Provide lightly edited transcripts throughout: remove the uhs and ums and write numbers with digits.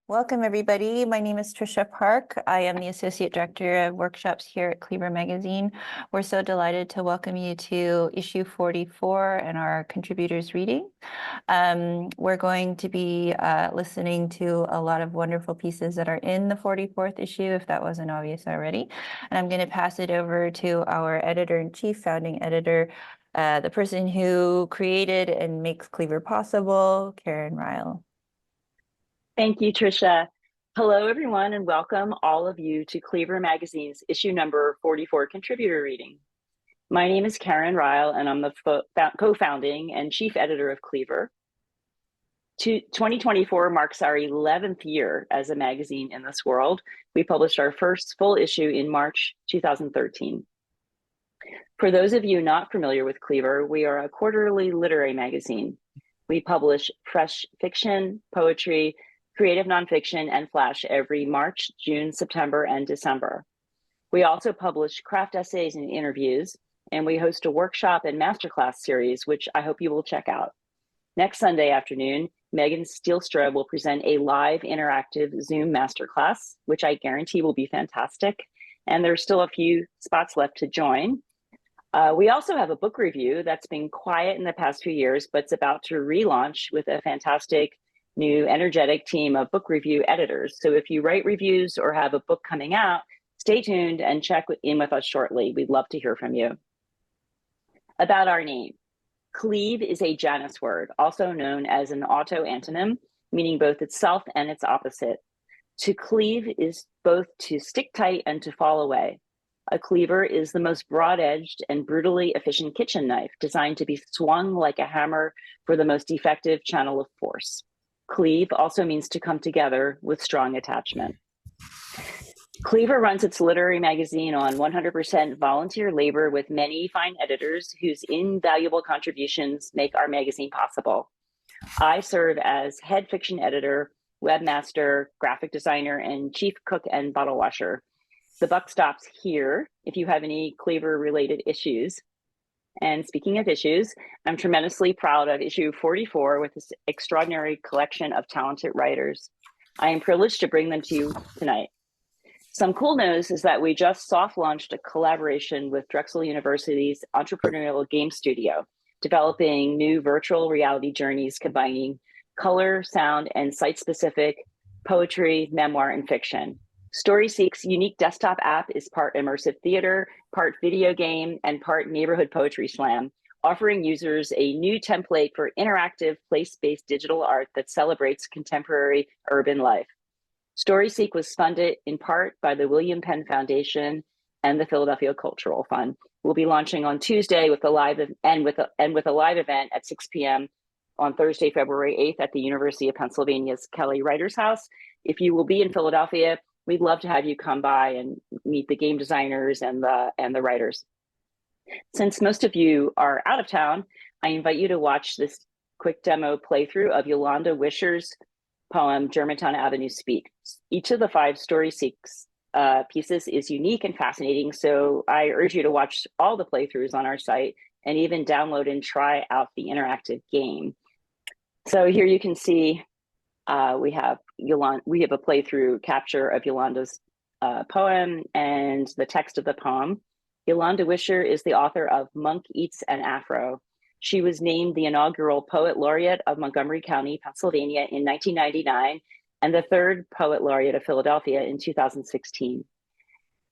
Welcome, everybody. My name is Tricia Park. I am the Associate Director of Workshops here at Cleaver Magazine. We're so delighted to welcome you to issue 44 and our contributors reading. We're going to be listening to a lot of wonderful pieces that are in the 44th issue, if that wasn't obvious already. And I'm going to pass it over to our editor-in-chief, founding editor, the person who created and makes Cleaver possible, Karen Ryle. Thank you, Tricia. Hello, everyone, and welcome all of you to Cleaver Magazine's issue number 44 contributor reading. My name is Karen Ryle, and I'm the co-founding and chief editor of Cleaver. 2024 marks our 11th year as a magazine in this world. We published our first full issue in March 2013. For those of you not familiar with Cleaver, we are a quarterly literary magazine. We publish fresh fiction, poetry, creative nonfiction, and flash every March, June, September, and December. We also publish craft essays and interviews, and we host a workshop and masterclass series, which I hope you will check out. Next Sunday afternoon, Megan Steelstra will present a live interactive Zoom masterclass, which I guarantee will be fantastic, and there's still a few spots left to join. We also have a book review that's been quiet in the past few years, but it's about to relaunch with a fantastic new energetic team of book review editors. So if you write reviews or have a book coming out, stay tuned and check in with us shortly. We'd love to hear from you. About our name. Cleave is a Janus word, also known as an auto-antonym, meaning both itself and its opposite. To cleave is both to stick tight and to fall away. A cleaver is the most broad-edged and brutally efficient kitchen knife, designed to be swung like a hammer for the most effective channel of force. Cleave also means to come together with strong attachment. Cleaver runs its literary magazine on 100% volunteer labor with many fine editors whose invaluable contributions make our magazine possible. I serve as head fiction editor, webmaster, graphic designer, and chief cook and bottle washer. The buck stops here if you have any Cleaver-related issues. And speaking of issues, I'm tremendously proud of issue 44 with this extraordinary collection of talented writers. I am privileged to bring them to you tonight. Some cool news is that we just soft launched a collaboration with Drexel University's entrepreneurial game studio, developing new virtual reality journeys combining color, sound, and site-specific poetry, memoir, and fiction. Storyseek's unique desktop app is part immersive theater, part video game, and part neighborhood poetry slam, offering users a new template for interactive place-based digital art that celebrates contemporary urban life. Storyseek was funded in part by the William Penn Foundation and the Philadelphia Cultural Fund. We'll be launching on Tuesday with a live event at 6 p.m. on Thursday, February 8th at the University of Pennsylvania's Kelly Writers House. If you will be in Philadelphia, we'd love to have you come by and meet the game designers and the writers. Since most of you are out of town, I invite you to watch this quick demo playthrough of Yolanda Wischer's poem, Germantown Avenue Speak. Each of the 5 Storyseek's pieces is unique and fascinating, so I urge you to watch all the playthroughs on our site and even download and try out the interactive game. So here you can see we have a playthrough capture of Yolanda's poem and the text of the poem. Yolanda Wischer is the author of Monk Eats an Afro. She was named the inaugural Poet Laureate of Montgomery County, Pennsylvania in 1999, and the 3rd Poet Laureate of Philadelphia in 2016.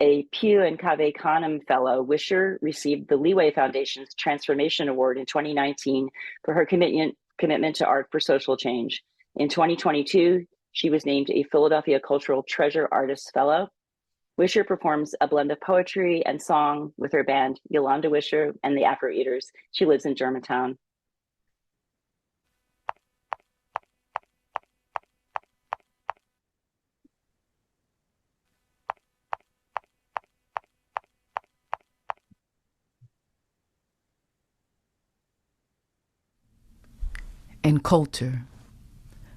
A Pew and Cave Canem Fellow, Wischer received the Leeway Foundation's Transformation Award in 2019 for her commitment to art for social change. In 2022, she was named a Philadelphia Cultural Treasure Artist Fellow. Wischer performs a blend of poetry and song with her band, Yolanda Wischer and the Afro Eaters. She lives in Germantown. And Coulter.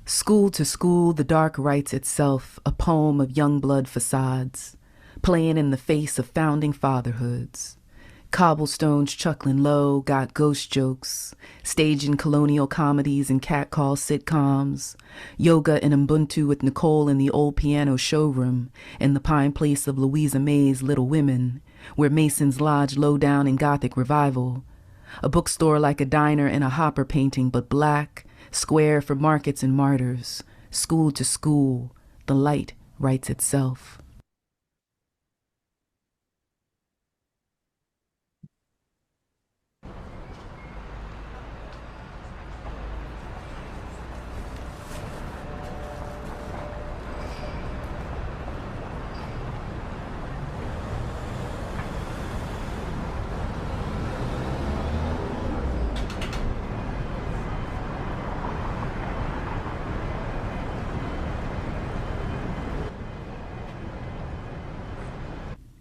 School to school, the dark writes itself, a poem of young blood facades, playing in the face of founding fatherhoods. Cobblestones chuckling low, got ghost jokes, staging colonial comedies and catcall sitcoms, yoga and Ubuntu with Nicole in the old piano showroom, in the pine place of Louisa May's Little Women, where Masons lodge low down in Gothic revival, a bookstore like a diner and a Hopper painting, but black, square for markets and martyrs, school to school, the light writes itself.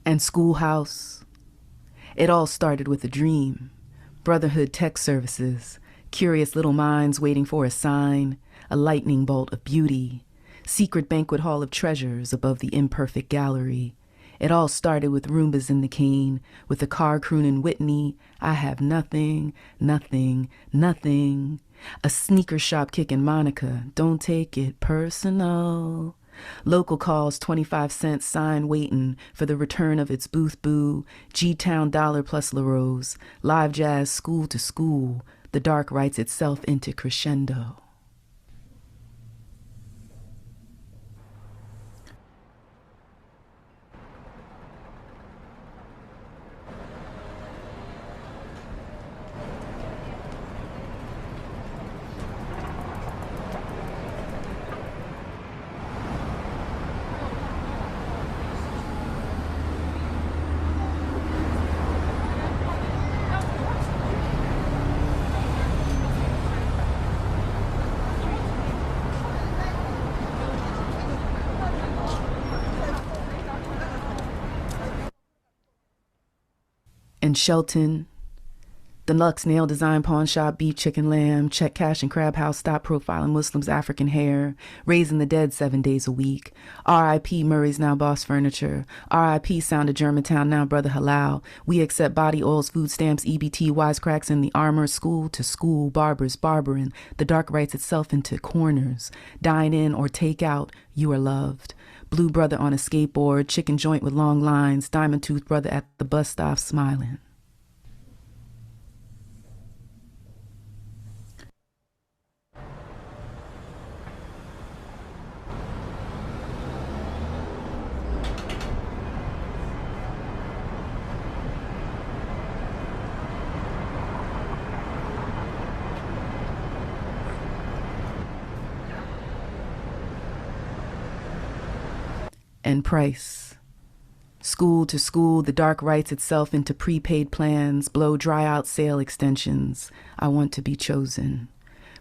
And schoolhouse. It all started with a dream. Brotherhood tech services, curious little minds waiting for a sign, a lightning bolt of beauty, secret banquet hall of treasures above the imperfect gallery. It all started with Roombas in the cane, with the car crooning Whitney, I have nothing, nothing, nothing. A sneaker shop kicking Monica, don't take it personal. Local calls 25-cent sign waiting for the return of its booth boo, G-Town dollar plus LaRose, live jazz school to school, the dark writes itself into crescendo. In Shelton, the Lux Nail Design Pawn Shop, Beef Chicken Lamb, Check Cash and Crab House, Stop Profiling Muslims' African Hair, Raising the Dead 7 days a week, R.I.P. Murray's Now Boss Furniture, R.I.P. Sound of Germantown, Now Brother Halal, We Accept Body Oils, Food Stamps, EBT, Wisecracks in the Armor, School to School, Barbers, Barbering, the dark writes itself into corners, dine in or take out, you are loved. Blue brother on a skateboard, chicken joint with long lines, diamond tooth brother at the bus stop smiling. And price. School to school, the dark writes itself into prepaid plans, blow dry out sale extensions. I want to be chosen.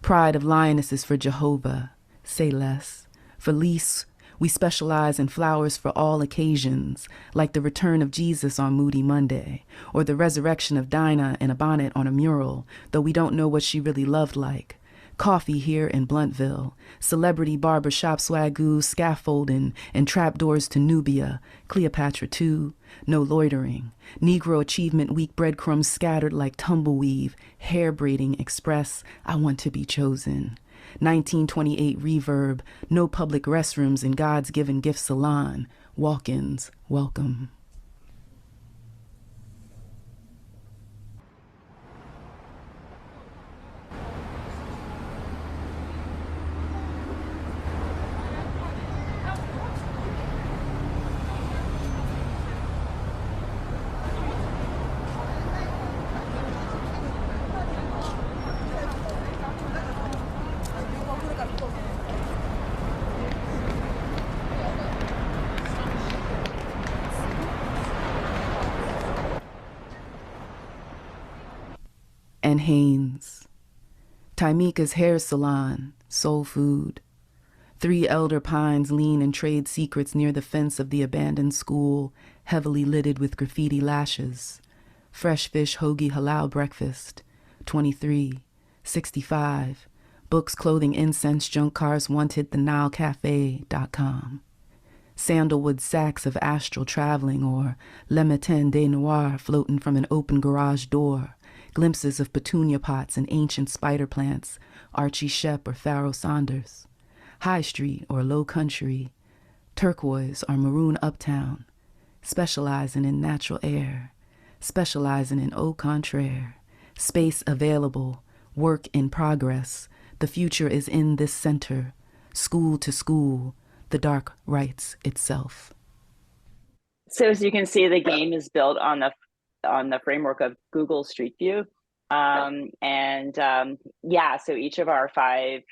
Pride of lionesses for Jehovah. Say less. For lease, we specialize in flowers for all occasions, like the return of Jesus on Moody Monday, or the resurrection of Dinah in a bonnet on a mural, though we don't know what she really loved like. Coffee here in Bluntville, celebrity barber shop swagoo, scaffolding, and trapdoors to Nubia, Cleopatra too, no loitering, Negro Achievement Week breadcrumbs scattered like tumbleweave, hair braiding express, I want to be chosen. 1928 reverb, no public restrooms in God's given gift salon, walk-ins, welcome. And Hanes, Taimika's hair salon, soul food. 3 elder pines lean and trade secrets near the fence of the abandoned school, heavily lidded with graffiti lashes. Fresh fish hoagie halal breakfast, 23, 65. Books, clothing, incense, junk cars wanted, the NileCafe.com. sandalwood sacks of astral traveling, or Le Matin des Noirs floating from an open garage door, glimpses of petunia pots and ancient spider plants, Archie Shepp or Pharaoh Saunders, High Street or Low Country, turquoise or maroon uptown, specializing in natural air, specializing in au contraire, space available, work in progress, the future is in this center, school to school, the dark writes itself. So as you can see, the game is built on the framework of Google Street View. Yeah, so each of our 5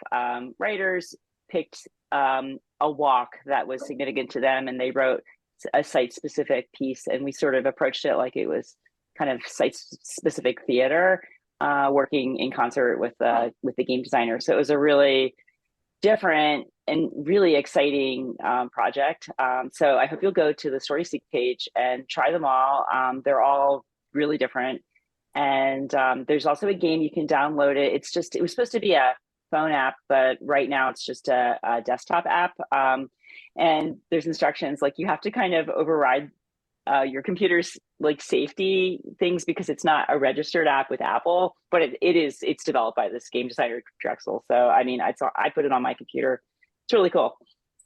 writers picked a walk that was significant to them, and they wrote a site-specific piece, and we sort of approached it like it was kind of site-specific theater, working in concert with the game designer. So it was a really different and really exciting project. So I hope you'll go to the Storyseek page and try them all. They're all really different. And there's also a game you can download it. It was supposed to be a phone app, but right now it's just a desktop app. And there's instructions, like you have to kind of override your computer's like safety things because it's not a registered app with Apple, but it's developed by this game designer, Jussel. So I mean, I put it on my computer. It's really cool.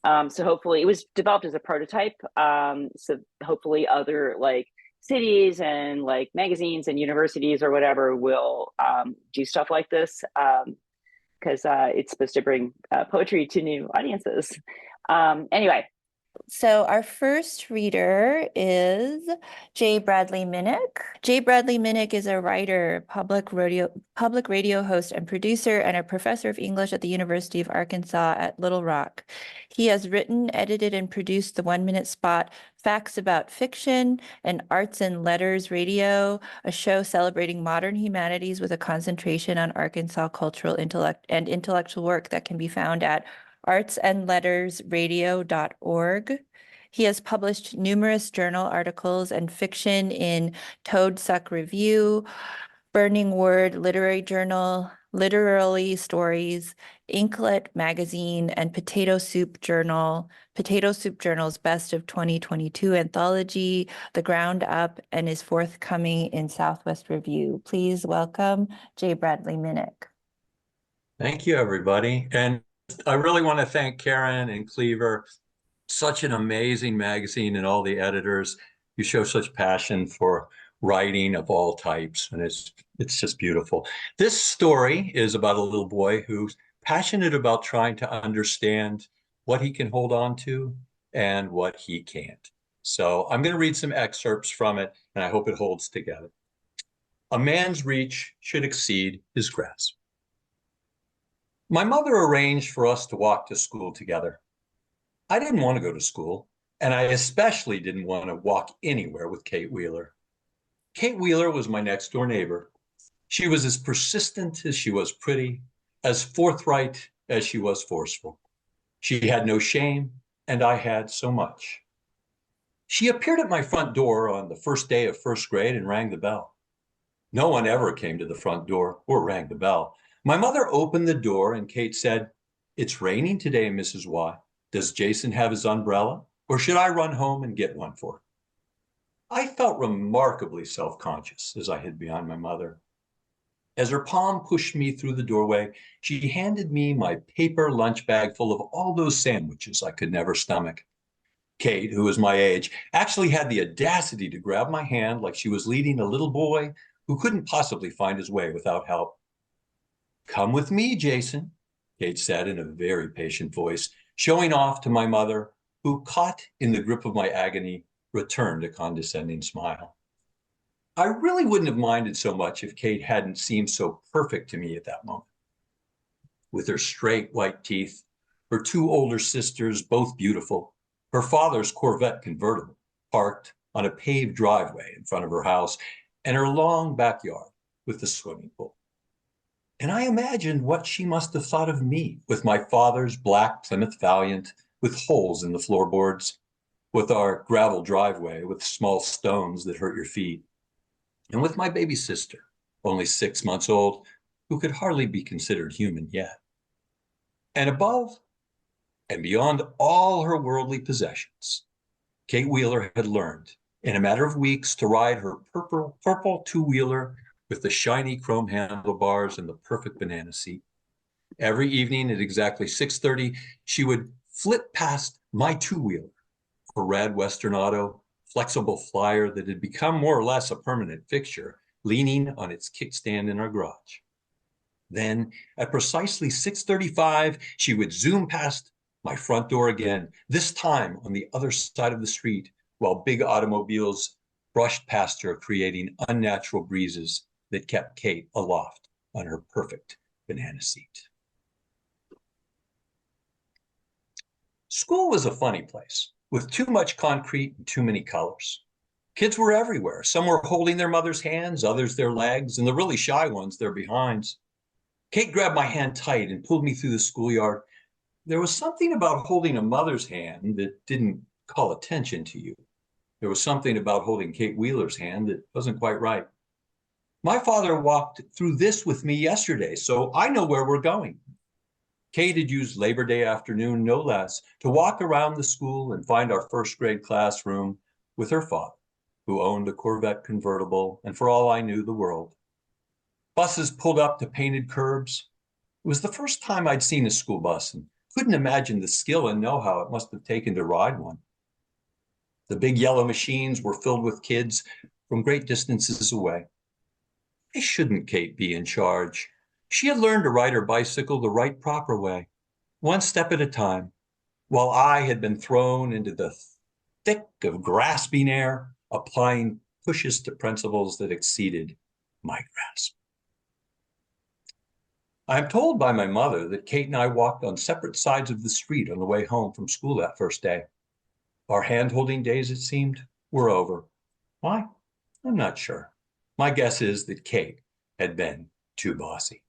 So hopefully it was developed as a prototype. So hopefully other like cities and like magazines and universities or whatever will do stuff like this, because it's supposed to bring poetry to new audiences. Anyway. So our first reader is J. Bradley Minnick. J. Bradley Minnick is a writer, public radio host and producer, and a professor of English at the University of Arkansas at Little Rock. He has written, edited, and produced the 1-minute spot Facts About Fiction and Arts and Letters Radio, a show celebrating modern humanities with a concentration on Arkansas cultural intellect and intellectual work that can be found at artsandlettersradio.org. He has published numerous journal articles and fiction in Toad Suck Review, Burning Word Literary Journal, Literally Stories, Inklet Magazine, and Potato Soup Journal's Best of 2022 anthology, The Ground Up, and is forthcoming in Southwest Review. Please welcome J. Bradley Minnick. Thank you, everybody. And I really want to thank Karen and Cleaver. Such an amazing magazine, and all the editors. You show such passion for writing of all types, and it's just beautiful. This story is about a little boy who's passionate about trying to understand what he can hold on to and what he can't. So I'm going to read some excerpts from it, and I hope it holds together. A man's reach should exceed his grasp. My mother arranged for us to walk to school together. I didn't want to go to school, and I especially didn't want to walk anywhere with Kate Wheeler. Kate Wheeler was my next door neighbor. She was as persistent as she was pretty, as forthright as she was forceful. She had no shame, and I had so much. She appeared at my front door on the first day of first grade and rang the bell. No one ever came to the front door or rang the bell. My mother opened the door and Kate said, "It's raining today, Mrs. Watt. Does Jason have his umbrella, or should I run home and get one for him?" I felt remarkably self-conscious as I hid behind my mother. As her palm pushed me through the doorway, she handed me my paper lunch bag full of all those sandwiches I could never stomach. Kate, who was my age, actually had the audacity to grab my hand like she was leading a little boy who couldn't possibly find his way without help. "Come with me, Jason," Kate said in a very patient voice, showing off to my mother, who, caught in the grip of my agony, returned a condescending smile. I really wouldn't have minded so much if Kate hadn't seemed so perfect to me at that moment. With her straight white teeth, her 2 older sisters, both beautiful, her father's Corvette convertible parked on a paved driveway in front of her house, and her long backyard with the swimming pool. And I imagined what she must have thought of me with my father's black Plymouth Valiant with holes in the floorboards, with our gravel driveway with small stones that hurt your feet, and with my baby sister, only 6 months old, who could hardly be considered human yet. And above, And beyond all her worldly possessions, Kate Wheeler had learned in a matter of weeks to ride her purple two-wheeler with the shiny chrome handlebars and the perfect banana seat. Every evening at exactly 6:30, she would flit past my two-wheeler, a red Western Auto flexible flyer that had become more or less a permanent fixture, leaning on its kickstand in our garage. Then at precisely 6:35, she would zoom past my front door again, this time on the other side of the street, while big automobiles brushed past her, creating unnatural breezes that kept Kate aloft on her perfect banana seat. School was a funny place, with too much concrete and too many colors. Kids were everywhere. Some were holding their mother's hands, others their legs, and the really shy ones their behinds. Kate grabbed my hand tight and pulled me through the schoolyard. There was something about holding a mother's hand that didn't call attention to you. There was something about holding Kate Wheeler's hand that wasn't quite right. My father walked through this with me yesterday, so I know where we're going. Kate had used Labor Day afternoon, no less, to walk around the school and find our first grade classroom with her father, who owned a Corvette convertible and, for all I knew, the world. Buses pulled up to painted curbs. It was the first time I'd seen a school bus and couldn't imagine the skill and know-how it must have taken to ride one. The big yellow machines were filled with kids from great distances away. Why shouldn't Kate be in charge? She had learned to ride her bicycle the right proper way, one step at a time, while I had been thrown into the thick of grasping air, applying pushes to principles that exceeded my grasp. I am told by my mother that Kate and I walked on separate sides of the street on the way home from school that first day. Our hand-holding days, it seemed, were over. Why? I'm not sure. My guess is that Kate had been too bossy.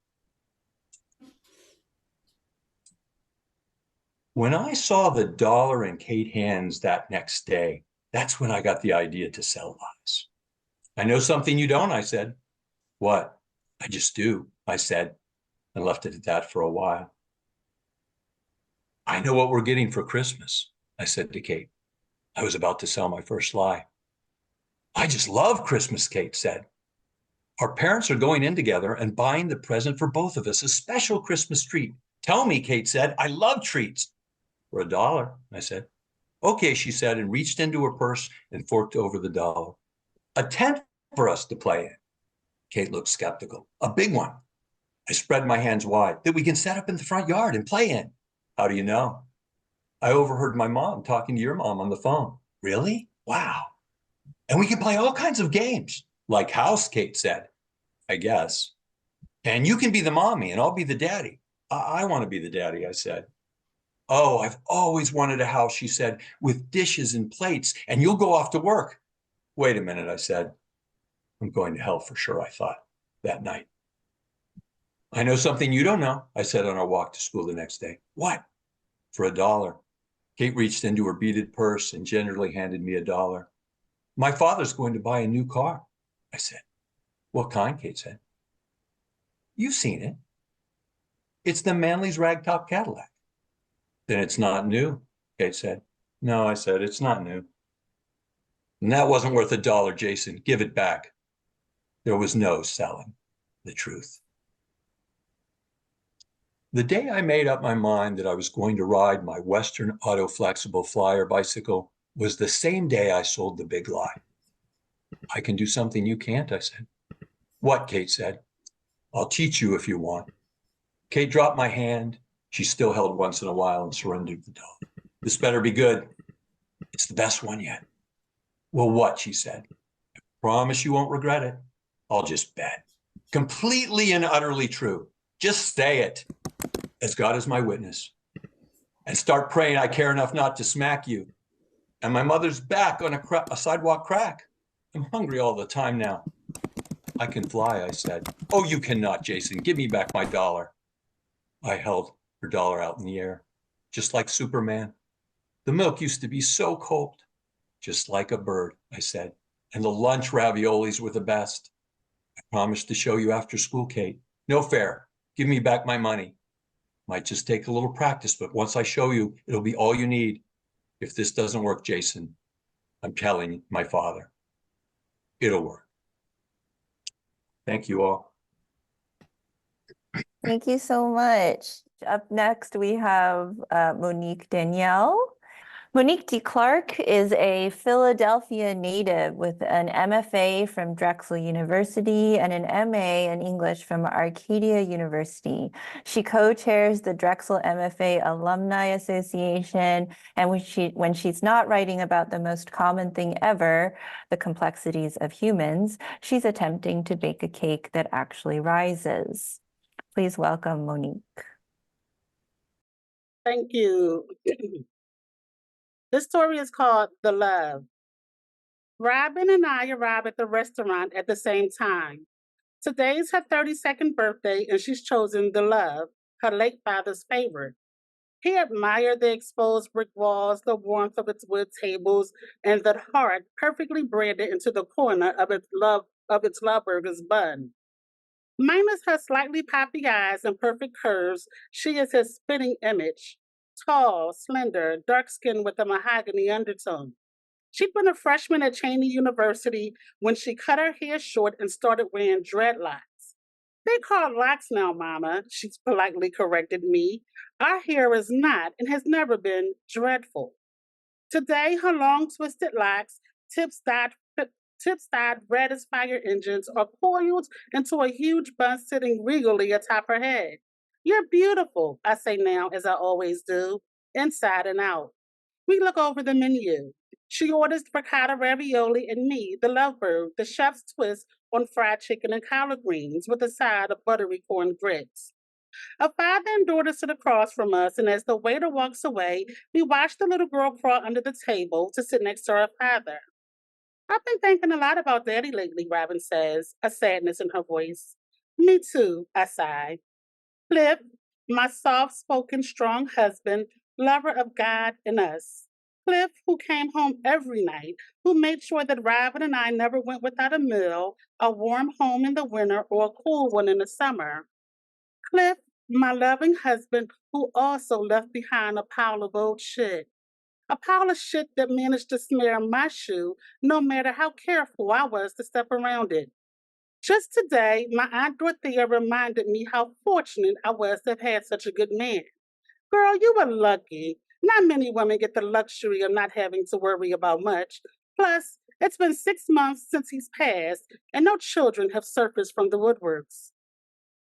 When I saw the dollar in Kate hands that next day, that's when I got the idea to sell lies. I know something you don't, I said. What? I just do, I said, and left it at that for a while. I know what we're getting for Christmas, I said to Kate. I was about to sell my first lie. I just love Christmas, Kate said. Our parents are going in together and buying the present for both of us, a special Christmas treat. Tell me, Kate said, I love treats. For $1, I said. Okay, she said, and reached into her purse and forked over the dollar. A tent for us to play in. Kate looked skeptical. A big one. I spread my hands wide, that we can set up in the front yard and play in. How do you know? I overheard my mom talking to your mom on the phone. Really? Wow. And we can play all kinds of games. Like house, Kate said. I guess. And you can be the mommy and I'll be the daddy. I want to be the daddy, I said. Oh, I've always wanted a house, she said, with dishes and plates, and you'll go off to work. Wait a minute, I said. I'm going to hell for sure, I thought, that night. I know something you don't know, I said on our walk to school the next day. What? For $1. Kate reached into her beaded purse and generally handed me $1. My father's going to buy a new car, I said. What kind, Kate said. You've seen it. It's the Manley's ragtop Cadillac. Then it's not new, Kate said. No, I said, it's not new. And that wasn't worth $1, Jason. Give it back. There was no selling the truth. The day I made up my mind that I was going to ride my Western Auto Flexible Flyer bicycle was the same day I sold the big lie. I can do something you can't, I said. What, Kate said. I'll teach you if you want. Kate dropped my hand. She still held once in a while and surrendered the dollar. This better be good. It's the best one yet. Well, what, she said. I promise you won't regret it. I'll just bet. Completely and utterly true. Just say it, as God is my witness. And start praying I care enough not to smack you. And my mother's back on a sidewalk crack. I'm hungry all the time now. I can fly, I said. Oh, you cannot, Jason. Give me back my $1. I held her $1 out in the air, just like Superman. The milk used to be so cold, just like a bird, I said. And the lunch raviolis were the best. I promised to show you after school, Kate. No fair. Give me back my money. Might just take a little practice, but once I show you, it'll be all you need. If this doesn't work, Jason, I'm telling my father, it'll work. Thank you all. Thank you so much. Up next, we have Monique Danielle. Monique D. Clark is a Philadelphia native with an MFA from Drexel University and an MA in English from Arcadia University. She co-chairs the Drexel MFA Alumni Association, and when she's not writing about the most common thing ever, the complexities of humans, she's attempting to bake a cake that actually rises. Please welcome Monique. Thank you. This story is called The Love. Robbin and I arrive at the restaurant at the same time. Today's her 32nd birthday, and she's chosen The Love, her late father's favorite. He admired the exposed brick walls, the warmth of its wood tables, and the heart perfectly branded into the corner of its love burger's bun. Minus her slightly poppy eyes and perfect curves, she is his spitting image. Tall, slender, dark-skinned with a mahogany undertone. She'd been a freshman at Cheney University when she cut her hair short and started wearing dreadlocks. "They call locks now, Mama," she's politely corrected me. "Our hair is not and has never been dreadful." Today, her long twisted locks, tips-dyed red as fire engines, are coiled into a huge bun sitting regally atop her head. "You're beautiful," I say now, as I always do, inside and out. We look over the menu. She orders ricotta ravioli and me, the lovebird, the chef's twist on fried chicken and collard greens with a side of buttery corn grits. A father and daughter sit across from us, and as the waiter walks away, we watch the little girl crawl under the table to sit next to her father. "I've been thinking a lot about Daddy lately," Robbin says, a sadness in her voice. "Me too," I sigh. Cliff, my soft-spoken, strong husband, lover of God and us. Cliff, who came home every night, who made sure that Robbin and I never went without a meal, a warm home in the winter, or a cool one in the summer. Cliff, my loving husband, who also left behind a pile of old shit. A pile of shit that managed to smear my shoe, no matter how careful I was to step around it. Just today, my Aunt Dorothea reminded me how fortunate I was to have had such a good man. "Girl, you were lucky. Not many women get the luxury of not having to worry about much. Plus, it's been 6 months since he's passed, and no children have surfaced from the woodworks."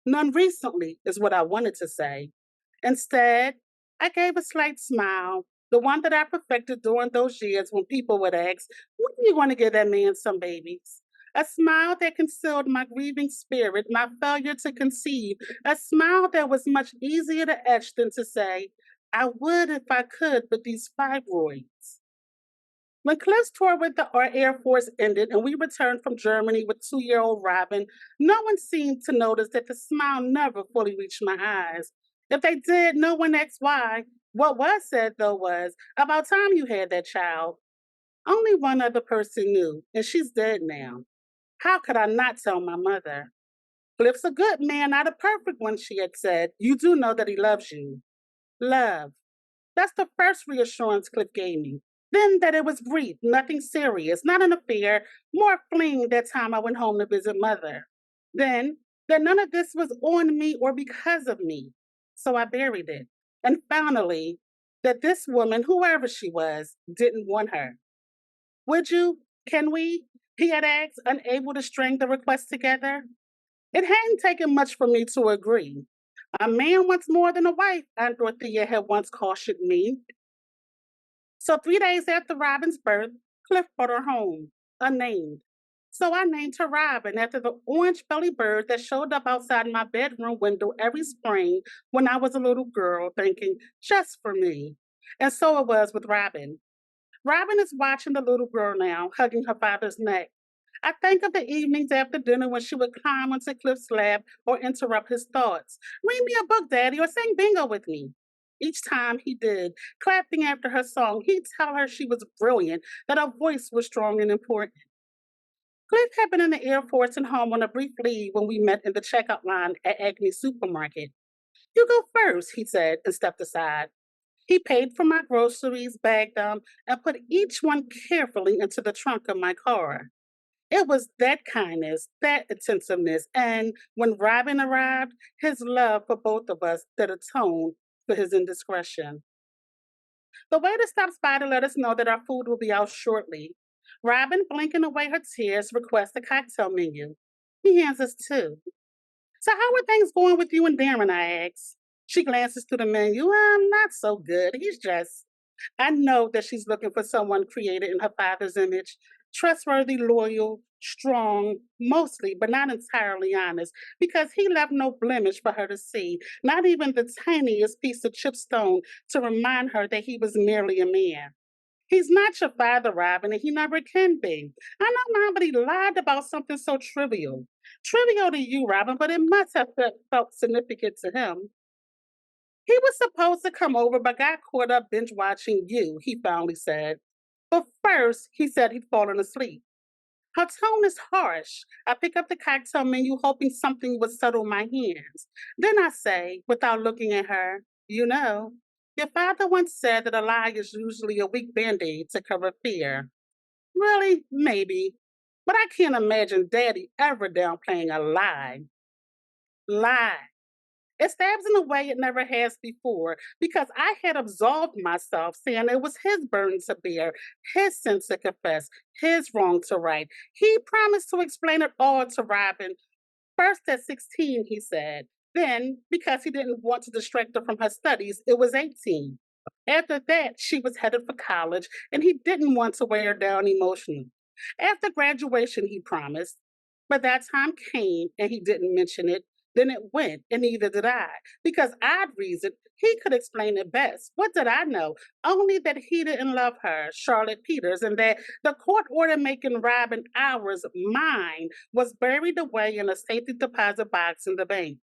None recently, is what I wanted to say. Instead, I gave a slight smile, the one that I perfected during those years when people would ask, "When are you going to give that man some babies?" A smile that concealed my grieving spirit, my failure to conceive, a smile that was much easier to etch than to say, "I would if I could, but these fibroids." When Cliff's tour with our Air Force ended and we returned from Germany with 2-year-old Robbin, no one seemed to notice that the smile never fully reached my eyes. If they did, no one asked why. What was said, though, was, "About time you had that child." Only one other person knew, and she's dead now. How could I not tell my mother? "Cliff's a good man, not a perfect one," she had said. "You do know that he loves you." Love. That's the first reassurance Cliff gave me. Then that it was brief, nothing serious, not an affair, more fling that time I went home to visit Mother. Then that none of this was on me or because of me. So I buried it. And finally, that this woman, whoever she was, didn't want her. "Would you? Can we?" he had asked, unable to string the request together. It hadn't taken much for me to agree. "A man wants more than a wife," Aunt Dorothea had once cautioned me. So 3 days after Robbin's birth, Cliff brought her home, unnamed. So I named her Robbin after the orange belly bird that showed up outside my bedroom window every spring when I was a little girl, thinking, "Just for me." And so it was with Robbin. Robbin is watching the little girl now, hugging her father's neck. I think of the evenings after dinner when she would climb onto Cliff's lap or interrupt his thoughts. "Read me a book, Daddy, or sing bingo with me." Each time he did, clapping after her song, he'd tell her she was brilliant, that her voice was strong and important. Cliff had been in the Air Force and home on a brief leave when we met in the checkout line at Acme Supermarket. "You go first," he said, and stepped aside. He paid for my groceries, bagged them, and put each one carefully into the trunk of my car. It was that kindness, that attentiveness, and when Robin arrived, his love for both of us that atoned for his indiscretion. The waiter stops by to let us know that our food will be out shortly. Robin, blinking away her tears, requests a cocktail menu. He hands us two. "So how are things going with you and Darren?" I ask. She glances through the menu. Not so good. He's just. I know that she's looking for someone created in her father's image, trustworthy, loyal, strong, mostly, but not entirely honest, because he left no blemish for her to see, not even the tiniest piece of chipped stone to remind her that he was merely a man. He's not your father, Robin, and he never can be. I know, Mom, but he lied about something so trivial. Trivial to you, Robin, but it must have felt significant to him. "He was supposed to come over, but got caught up binge watching you," he finally said. "But first, he said he'd fallen asleep." Her tone is harsh. I pick up the cocktail menu, hoping something would settle my hands. Then I say, without looking at her, "You know, your father once said that a lie is usually a weak band-aid to cover fear." Really? Maybe. But I can't imagine Daddy ever downplaying a lie. Lie. It stabs in a way it never has before, because I had absolved myself, saying it was his burden to bear, his sin to confess, his wrong to right. He promised to explain it all to Robin. First at 16, he said. Then, because he didn't want to distract her from her studies, it was 18. After that, she was headed for college, and he didn't want to wear her down emotionally. After graduation, he promised. But that time came, and he didn't mention it. Then it went, and neither did I, because I'd reasoned he could explain it best. What did I know? Only that he didn't love her, Charlotte Peters, and that the court order making Robin ours, mine, was buried away in a safety deposit box in the bank.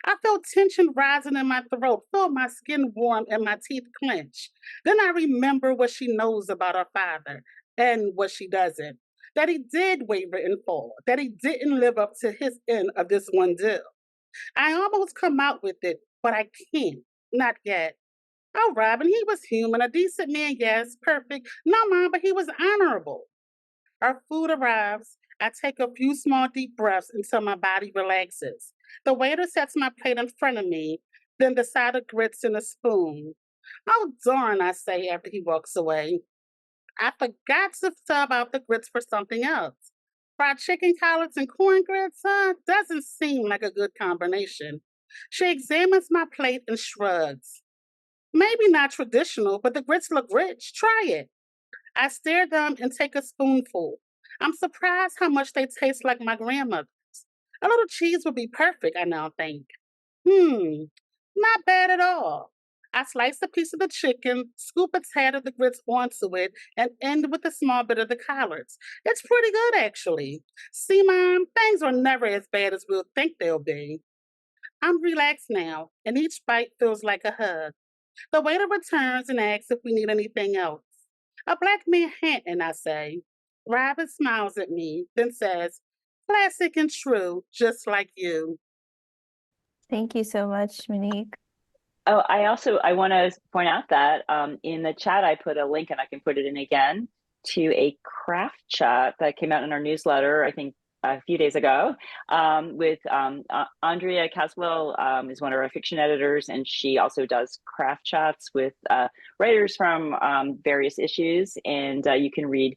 I felt tension rising in my throat, felt my skin warm and my teeth clench. Then I remember what she knows about her father and what she doesn't. That he did waver and fall, that he didn't live up to his end of this one deal. I almost come out with it, but I can't. Not yet. "Oh, Robin, he was human, a decent man, yes, perfect. No, Mom, but he was honorable." Our food arrives. I take a few small deep breaths until my body relaxes. The waiter sets my plate in front of me, then the side of grits and a spoon. "Oh, darn," I say after he walks away. I forgot to sub out the grits for something else. Fried chicken collards and corn grits, doesn't seem like a good combination. She examines my plate and shrugs. "Maybe not traditional, but the grits look rich. Try it." I stare at them and take a spoonful. I'm surprised how much they taste like my grandmother's. A little cheese would be perfect, I now think. Not bad at all. I slice a piece of the chicken, scoop a tad of the grits onto it, and end with a small bit of the collards. It's pretty good, actually. See, Mom, things are never as bad as we'll think they'll be. I'm relaxed now, and each bite feels like a hug. The waiter returns and asks if we need anything else. "A black Manhattan," I say. Robin smiles at me, then says, "Classic and true, just like you." Thank you so much, Monique. Oh, I want to point out that in the chat, I put a link, and I can put it in again, to a craft chat that came out in our newsletter, I think a few days ago, with Andrea Caswell is one of our fiction editors, and she also does craft chats with writers from various issues, and you can read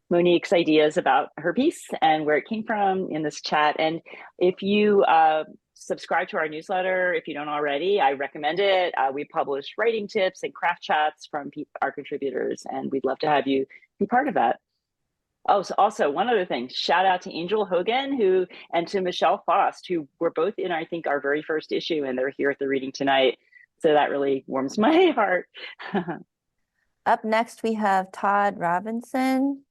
Monique's ideas about her piece and where it came from in this chat. And if you subscribe to our newsletter, if you don't already, I recommend it. We publish writing tips and craft chats from our contributors, and we'd love to have you be part of that. Oh, so also one other thing, shout out to Angel Hogan and to Michelle Faust, who were both in, I think, our very first issue, and they're here at the reading tonight. So that really warms my heart. Up next, we have Todd Robinson.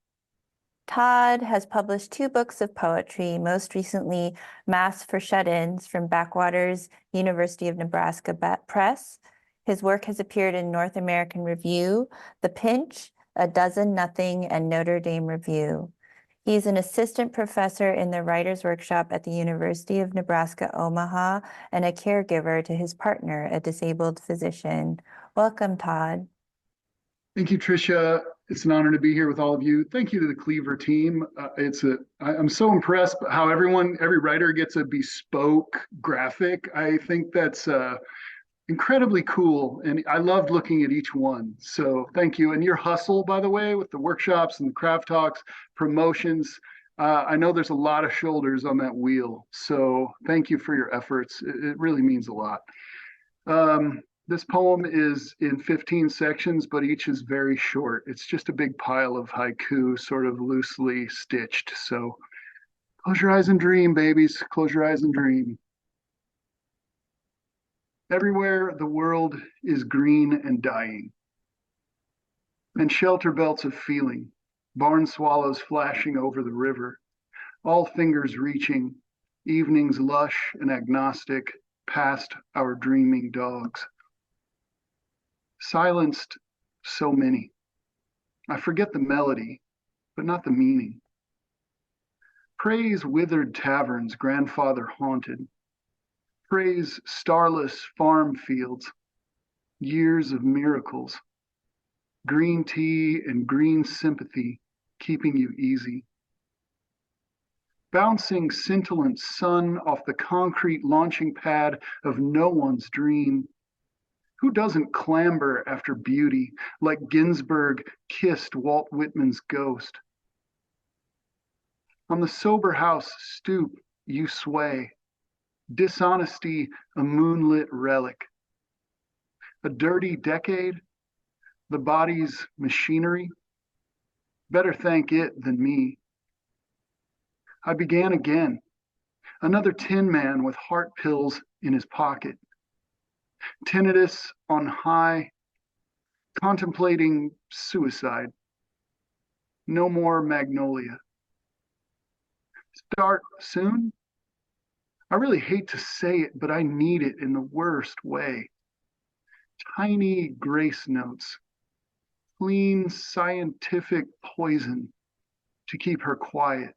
Todd has published 2 books of poetry, most recently Mass for Shut-ins from Backwaters University of Nebraska Press. His work has appeared in North American Review, The Pinch, A Dozen Nothing, and Notre Dame Review. He's an assistant professor in the writer's workshop at the University of Nebraska, Omaha, and a caregiver to his partner, a disabled physician. Welcome, Todd. Thank you, Tricia. It's an honor to be here with all of you. Thank you to the Cleaver team. I'm so impressed by how every writer gets a bespoke graphic. I think that's incredibly cool, and I loved looking at each one. So thank you. And your hustle, by the way, with the workshops and the craft talks, promotions. I know there's a lot of shoulders on that wheel. So thank you for your efforts. It really means a lot. This poem is in 15 sections, but each is very short. It's just a big pile of haiku, sort of loosely stitched. So close your eyes and dream, babies. Close your eyes and dream. Everywhere the world is green and dying, and shelter belts of feeling, barn swallows flashing over the river, all fingers reaching, evenings lush and agnostic, past our dreaming dogs. Silenced so many. I forget the melody, but not the meaning. Praise withered taverns grandfather haunted. Praise starless farm fields, years of miracles. Green tea and green sympathy keeping you easy. Bouncing scintillant sun off the concrete launching pad of no one's dream. Who doesn't clamber after beauty like Ginsberg kissed Walt Whitman's ghost? On the sober house stoop, you sway, dishonesty a moonlit relic. A dirty decade, the body's machinery. Better thank it than me. I began again, another tin man with heart pills in his pocket. Tinnitus on high, contemplating suicide. No more magnolia. Start soon? I really hate to say it, but I need it in the worst way. Tiny grace notes, clean scientific poison to keep her quiet.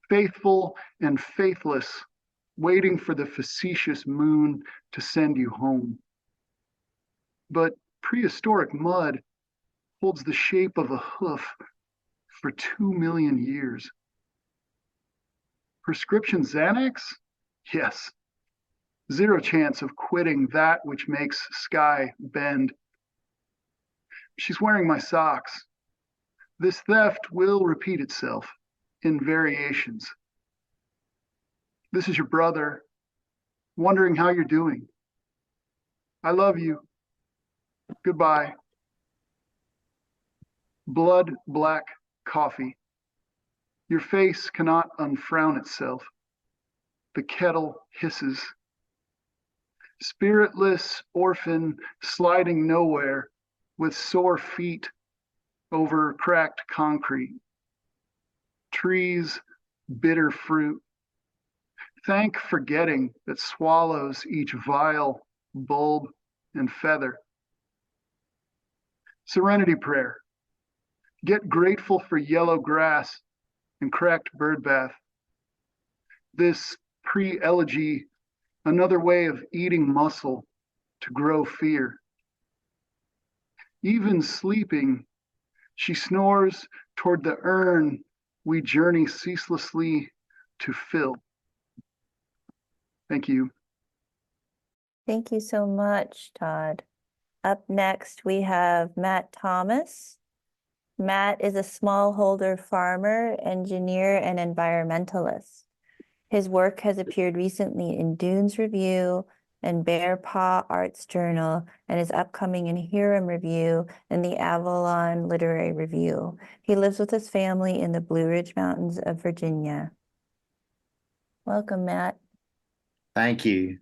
Faithful and faithless, waiting for the facetious moon to send you home. But prehistoric mud holds the shape of a hoof for 2 million years. Prescription Xanax? Yes. Zero chance of quitting that which makes sky bend. She's wearing my socks. This theft will repeat itself in variations. This is your brother, wondering how you're doing. I love you. Goodbye. Blood black coffee. Your face cannot unfrown itself. The kettle hisses. Spiritless orphan sliding nowhere with sore feet over cracked concrete. Trees, bitter fruit. Thank forgetting that swallows each vile bulb and feather. Serenity prayer. Get grateful for yellow grass and cracked bird bath. This pre-elegy, another way of eating muscle to grow fear. Even sleeping, she snores toward the urn we journey ceaselessly to fill. Thank you. Thank you so much, Todd. Up next, we have Matt Thomas. Matt is a smallholder farmer, engineer, and environmentalist. His work has appeared recently in Dunes Review and Bear Paw Arts Journal, and is upcoming in Hiram Review and the Avalon Literary Review. He lives with his family in the Blue Ridge Mountains of Virginia. Welcome, Matt. Thank you.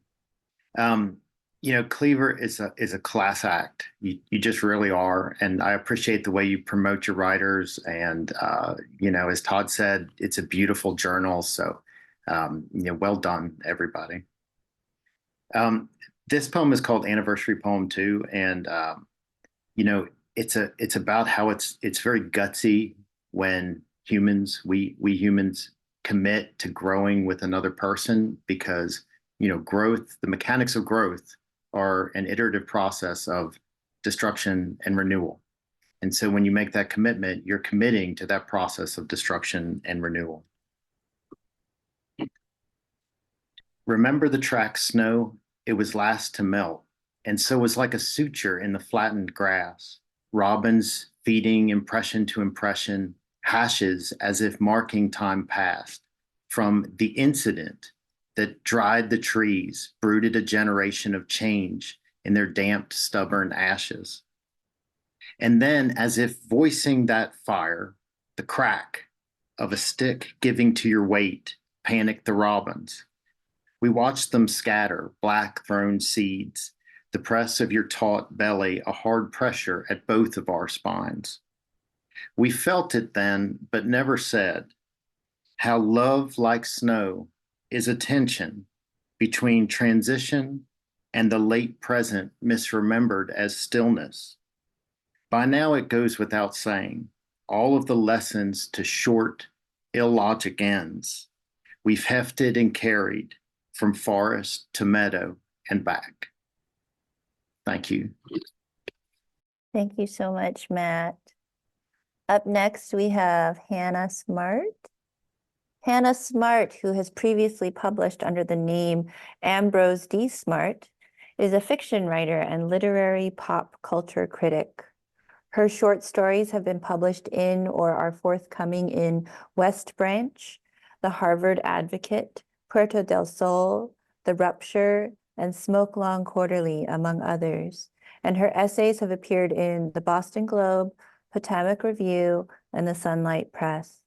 You know, Cleaver is a class act. You just really are, and I appreciate the way you promote your writers. And you know, as Todd said, it's a beautiful journal. So, you know, well done, everybody. This poem is called Anniversary Poem 2, and you know, it's about how it's very gutsy when humans, we humans commit to growing with another person because, growth, the mechanics of growth are an iterative process of destruction and renewal. And so when you make that commitment, you're committing to that process of destruction and renewal. Remember the track snow? It was last to melt, and so was like a suture in the flattened grass. Robins feeding impression to impression, hashes as if marking time past. From the incident that dried the trees, brooded a generation of change in their damped, stubborn ashes. And then, as if voicing that fire, the crack of a stick giving to your weight, panicked the robins. We watched them scatter, black thrown seeds, the press of your taut belly, a hard pressure at both of our spines. We felt it then, but never said, how love like snow is a tension between transition and the late present misremembered as stillness. By now it goes without saying, all of the lessons to short, illogic ends we've hefted and carried from forest to meadow and back. Thank you. Thank you so much, Matt. Up next, we have Hannah Smart. Hannah Smart, who has previously published under the name Ambrose D. Smart, is a fiction writer and literary pop culture critic. Her short stories have been published in or are forthcoming in West Branch, The Harvard Advocate, Puerto del Sol, The Rupture, and Smoke Long Quarterly, among others. And her essays have appeared in the Boston Globe, Potomac Review, and the Sunlight Press.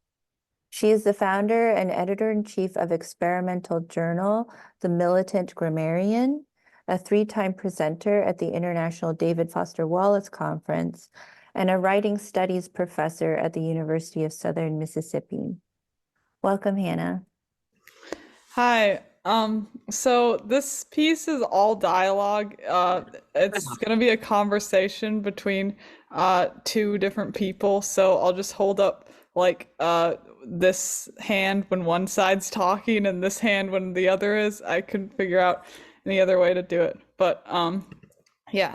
She is the founder and editor-in-chief of experimental journal, The Militant Grammarian, a 3-time presenter at the International David Foster Wallace Conference, and a writing studies professor at the University of Southern Mississippi. Welcome, Hannah. Hi. So this piece is all dialogue. It's going to be a conversation between 2 different people. So I'll just hold up this hand when one side's talking and this hand when the other is. I couldn't figure out any other way to do it. But yeah.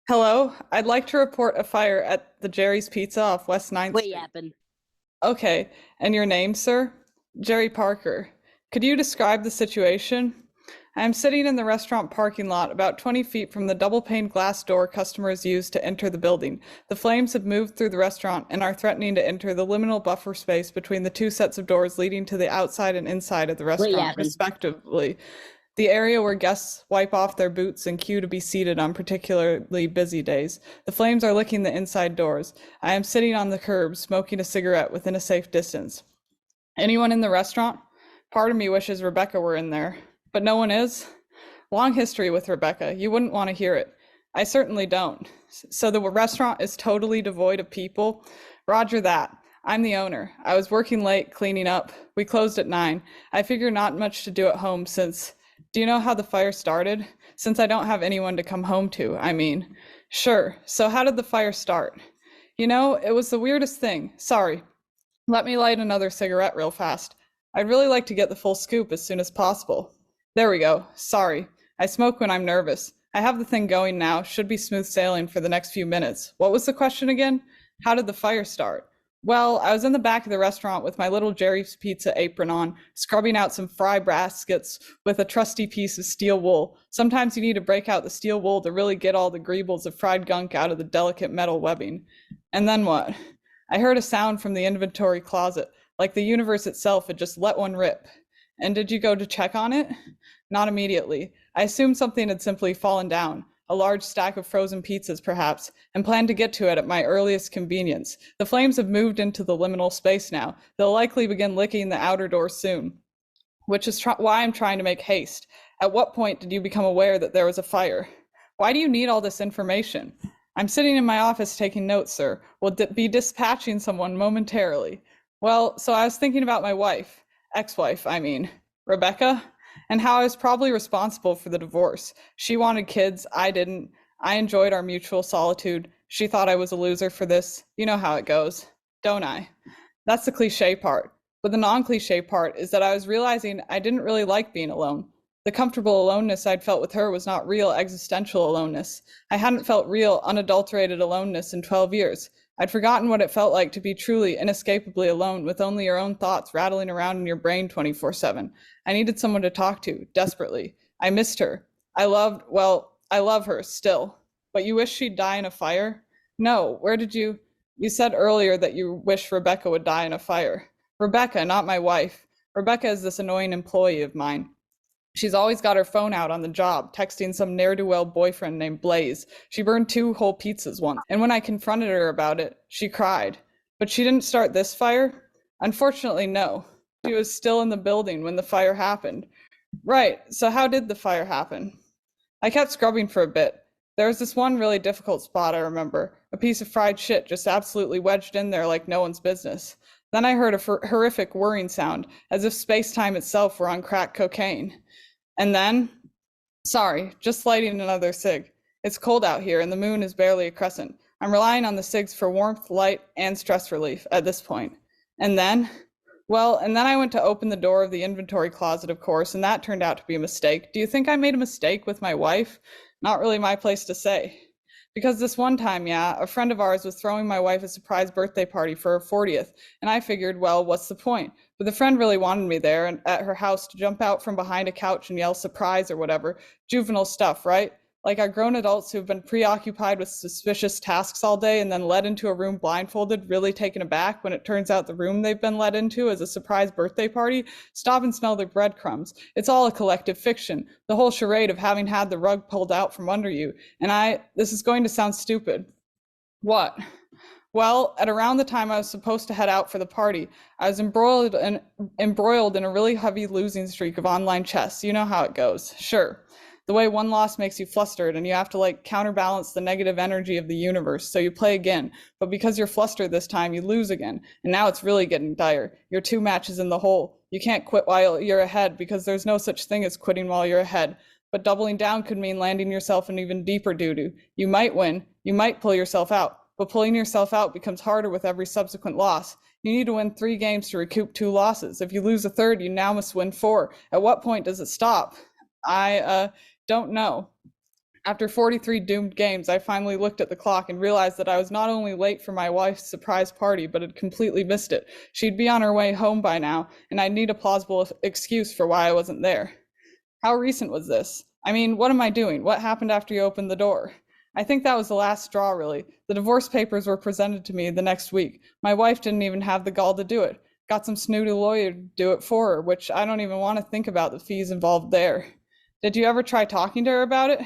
Hello, I'd like to report a fire at the Jerry's Pizza off West 9th Street. Yapping. Okay, and your name, sir? Jerry Parker. Could you describe the situation? I am sitting in the restaurant parking lot about 20 feet from the double-pane glass door customers use to enter the building. The flames have moved through the restaurant and are threatening to enter the liminal buffer space between the 2 sets of doors leading to the outside and inside of the restaurant, respectively. The area where guests wipe off their boots and queue to be seated on particularly busy days. The flames are licking the inside doors. I am sitting on the curb, smoking a cigarette within a safe distance. Anyone in the restaurant? Part of me wishes Rebecca were in there, but no one is. Long history with Rebecca. You wouldn't want to hear it. I certainly don't. So the restaurant is totally devoid of people? Roger that. I'm the owner. I was working late, cleaning up. We closed at 9. I figure not much to do at home since... Do you know how the fire started? Since I don't have anyone to come home to, I mean. Sure. So how did the fire start? You know, it was the weirdest thing. Sorry. Let me light another cigarette real fast. I'd really like to get the full scoop as soon as possible. There we go. Sorry. I smoke when I'm nervous. I have the thing going now. Should be smooth sailing for the next few minutes. What was the question again? How did the fire start? Well, I was in the back of the restaurant with my little Jerry's Pizza apron on, scrubbing out some fry baskets with a trusty piece of steel wool. Sometimes you need to break out the steel wool to really get all the greebles of fried gunk out of the delicate metal webbing. And then what? I heard a sound from the inventory closet, like the universe itself had just let one rip. And did you go to check on it? Not immediately. I assumed something had simply fallen down. A large stack of frozen pizzas, perhaps, and planned to get to it at my earliest convenience. The flames have moved into the liminal space now. They'll likely begin licking the outer door soon, which is why I'm trying to make haste. At what point did you become aware that there was a fire? Why do you need all this information? I'm sitting in my office taking notes, sir. Will be dispatching someone momentarily. Well, so I was thinking about my wife, ex-wife, I mean, Rebecca, and how I was probably responsible for the divorce. She wanted kids, I didn't. I enjoyed our mutual solitude. She thought I was a loser for this. You know how it goes, don't I? That's the cliche part. But the non-cliche part is that I was realizing I didn't really like being alone. The comfortable aloneness I'd felt with her was not real existential aloneness. I hadn't felt real, unadulterated aloneness in 12 years. I'd forgotten what it felt like to be truly, inescapably alone with only your own thoughts rattling around in your brain 24/7. I needed someone to talk to, desperately. I missed her. I love her still. But you wish she'd die in a fire? No, where did you? You said earlier that you wish Rebecca would die in a fire. Rebecca, not my wife. Rebecca is this annoying employee of mine. She's always got her phone out on the job, texting some ne'er-do-well boyfriend named Blaze. She burned 2 whole pizzas once, and when I confronted her about it, she cried. But she didn't start this fire? Unfortunately, no. She was still in the building when the fire happened. Right, so how did the fire happen? I kept scrubbing for a bit. There was this one really difficult spot I remember, a piece of fried shit just absolutely wedged in there like no one's business. Then I heard a horrific whirring sound, as if space-time itself were on crack cocaine. And then, sorry, just lighting another cig. It's cold out here and the moon is barely a crescent. I'm relying on the cigs for warmth, light, and stress relief at this point. And then I went to open the door of the inventory closet, of course, and that turned out to be a mistake. Do you think I made a mistake with my wife? Not really my place to say. Because this one time, a friend of ours was throwing my wife a surprise birthday party for her 40th, and I figured, well, what's the point? But the friend really wanted me there and at her house to jump out from behind a couch and yell surprise or whatever. Juvenile stuff, right? Like our grown adults who've been preoccupied with suspicious tasks all day and then led into a room blindfolded, really taken aback when it turns out the room they've been led into is a surprise birthday party. Stop and smell their breadcrumbs. It's all a collective fiction. The whole charade of having had the rug pulled out from under you. And this is going to sound stupid. What? Well, at around the time I was supposed to head out for the party, I was embroiled in a really heavy losing streak of online chess. You know how it goes. Sure. The way one loss makes you flustered and you have to counterbalance the negative energy of the universe. So you play again, but because you're flustered this time, you lose again. And now it's really getting dire. You're 2 matches in the hole. You can't quit while you're ahead because there's no such thing as quitting while you're ahead. But doubling down could mean landing yourself in even deeper doo-doo. You might win. You might pull yourself out. But pulling yourself out becomes harder with every subsequent loss. You need to win 3 games to recoup 2 losses. If you lose a third, you now must win 4. At what point does it stop? I don't know. After 43 doomed games, I finally looked at the clock and realized that I was not only late for my wife's surprise party, but had completely missed it. She'd be on her way home by now, and I'd need a plausible excuse for why I wasn't there. How recent was this? I mean, what am I doing? What happened after you opened the door? I think that was the last straw, really. The divorce papers were presented to me the next week. My wife didn't even have the gall to do it. Got some snooty lawyer to do it for her, which I don't even want to think about the fees involved there. Did you ever try talking to her about it?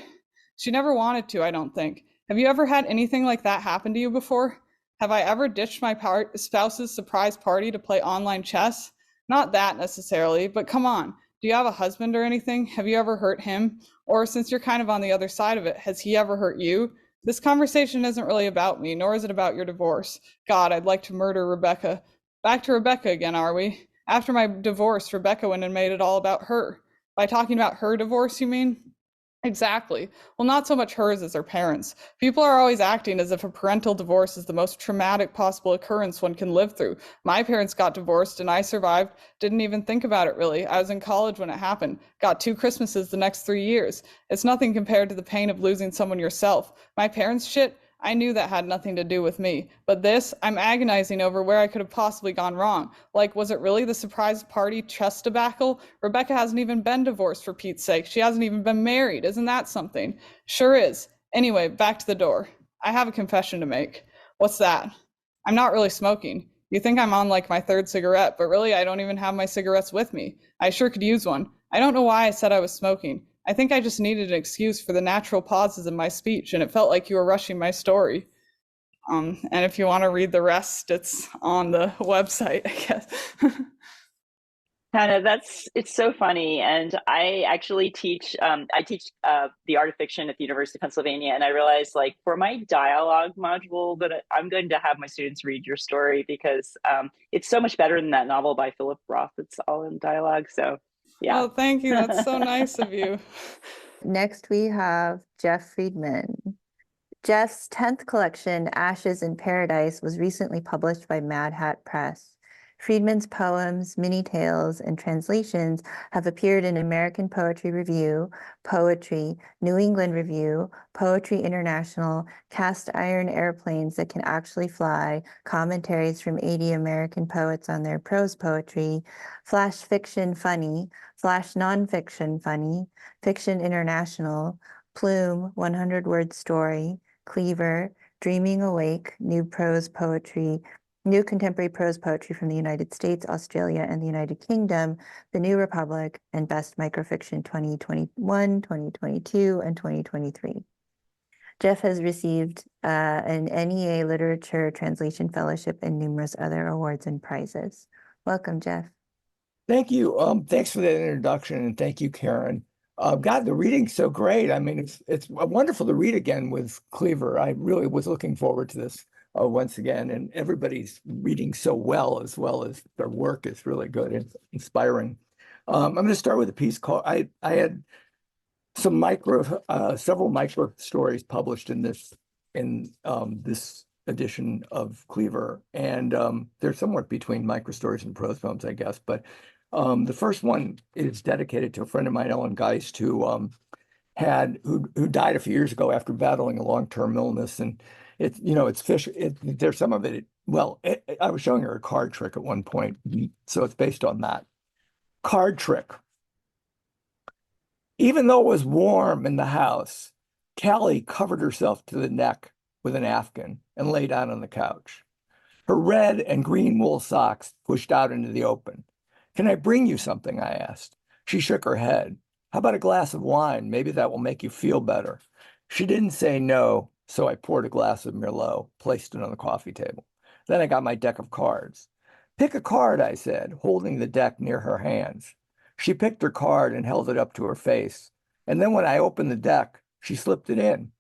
She never wanted to, I don't think. Have you ever had anything like that happen to you before? Have I ever ditched my spouse's surprise party to play online chess? Not that necessarily, but come on. Do you have a husband or anything? Have you ever hurt him? Or since you're kind of on the other side of it, has he ever hurt you? This conversation isn't really about me, nor is it about your divorce. God, I'd like to murder Rebecca. Back to Rebecca again, are we? After my divorce, Rebecca went and made it all about her. By talking about her divorce, you mean? Exactly. Well, not so much hers as her parents. People are always acting as if a parental divorce is the most traumatic possible occurrence one can live through. My parents got divorced and I survived. Didn't even think about it, really. I was in college when it happened. Got 2 Christmases the next 3 years. It's nothing compared to the pain of losing someone yourself. My parents' shit, I knew that had nothing to do with me. But this, I'm agonizing over where I could have possibly gone wrong. Was it really the surprise party chess debacle? Rebecca hasn't even been divorced, for Pete's sake. She hasn't even been married. Isn't that something? Sure is. Anyway, back to the door. I have a confession to make. What's that? I'm not really smoking. You think I'm on my 3rd cigarette, but really I don't even have my cigarettes with me. I sure could use one. I don't know why I said I was smoking. I think I just needed an excuse for the natural pauses in my speech, and it felt like you were rushing my story. And if you want to read the rest, it's on the website, I guess. Hannah, it's so funny. And I actually teach the art of fiction at the University of Pennsylvania. And I realized for my dialogue module that I'm going to have my students read your story because it's so much better than that novel by Philip Roth. It's all in dialogue. So yeah. Oh, thank you. That's so nice of you. Next, we have Jeff Friedman. Jeff's 10th collection, Ashes in Paradise, was recently published by Mad Hat Press. Friedman's poems, mini tales, and translations have appeared in American Poetry Review, Poetry, New England Review, Poetry International, Cast Iron Airplanes That Can Actually Fly, commentaries from 80 American poets on their prose poetry, Flash Fiction Funny, Flash Nonfiction Funny, Fiction International, Plume, 100-Word Story, Cleaver, Dreaming Awake, New Contemporary Prose Poetry from the United States, Australia, and the United Kingdom, The New Republic, and Best Microfiction 2021, 2022, and 2023. Jeff has received an NEA Literature Translation Fellowship and numerous other awards and prizes. Welcome, Jeff. Thank you. Thanks for that introduction, and thank you, Karen. God, the reading's so great. I mean, it's wonderful to read again with Cleaver. I really was looking forward to this once again, and everybody's reading so well as their work is really good and inspiring. I'm going to start with a piece called I had several micro stories published in this edition of Cleaver, and they're somewhat between micro stories and prose poems, I guess. But the first one is dedicated to a friend of mine, Ellen Geist, who died a few years ago after battling a long-term illness, and there's some of it. Well, I was showing her a card trick at one point, so it's based on that card trick. Even though it was warm in the house, Callie covered herself to the neck with an afghan and lay down on the couch. Her red and green wool socks pushed out into the open. "Can I bring you something?" I asked. She shook her head. "How about a glass of wine? Maybe that will make you feel better." She didn't say no, so I poured a glass of Merlot, placed it on the coffee table. Then I got my deck of cards. "Pick a card," I said, holding the deck near her hands. She picked her card and held it up to her face. And then when I opened the deck, she slipped it in.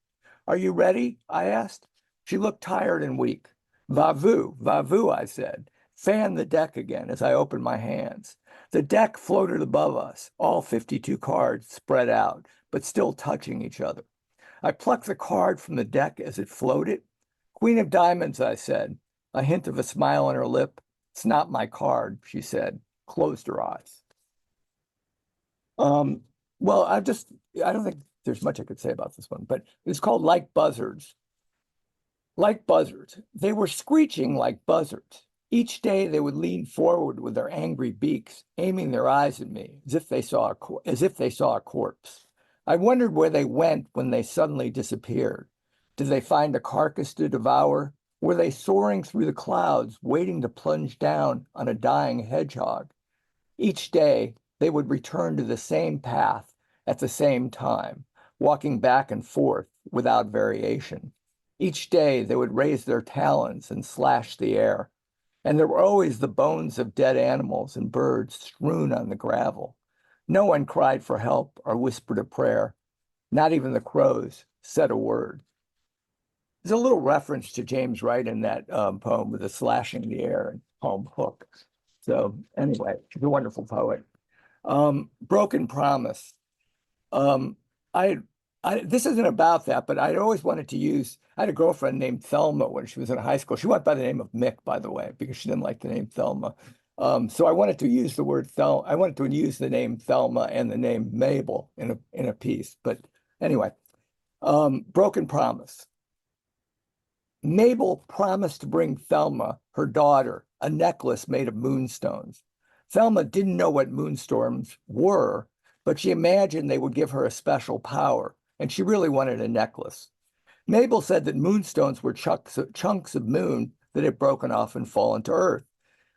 "Are you ready?" I asked. She looked tired and weak. Va-vu, I said. Fan the deck again as I opened my hands. The deck floated above us, all 52 cards spread out, but still touching each other. I plucked the card from the deck as it floated. "Queen of Diamonds," I said, a hint of a smile on her lip. "It's not my card," she said, closed her eyes. Well, I don't think there's much I could say about this one, but it's called Like Buzzards. Like buzzards, they were screeching like buzzards. Each day they would lean forward with their angry beaks, aiming their eyes at me as if they saw a corpse. I wondered where they went when they suddenly disappeared. Did they find a carcass to devour? Were they soaring through the clouds, waiting to plunge down on a dying hedgehog? Each day they would return to the same path at the same time, walking back and forth without variation. Each day they would raise their talons and slash the air. And there were always the bones of dead animals and birds strewn on the gravel. No one cried for help or whispered a prayer. Not even the crows said a word. There's a little reference to James Wright in that poem with the slashing the air and poem Hook. So anyway, she's a wonderful poet. Broken Promise. This isn't about that, but I'd always wanted to use, I had a girlfriend named Thelma when she was in high school. She went by the name of Mick, by the way, because she didn't like the name Thelma. So I wanted to use the word I wanted to use the name Thelma and the name Mabel in a piece. But anyway, Broken Promise. Mabel promised to bring Thelma, her daughter, a necklace made of moonstones. Thelma didn't know what moonstones were, but she imagined they would give her a special power, and she really wanted a necklace. Mabel said that moonstones were chunks of moon that had broken off and fallen to earth.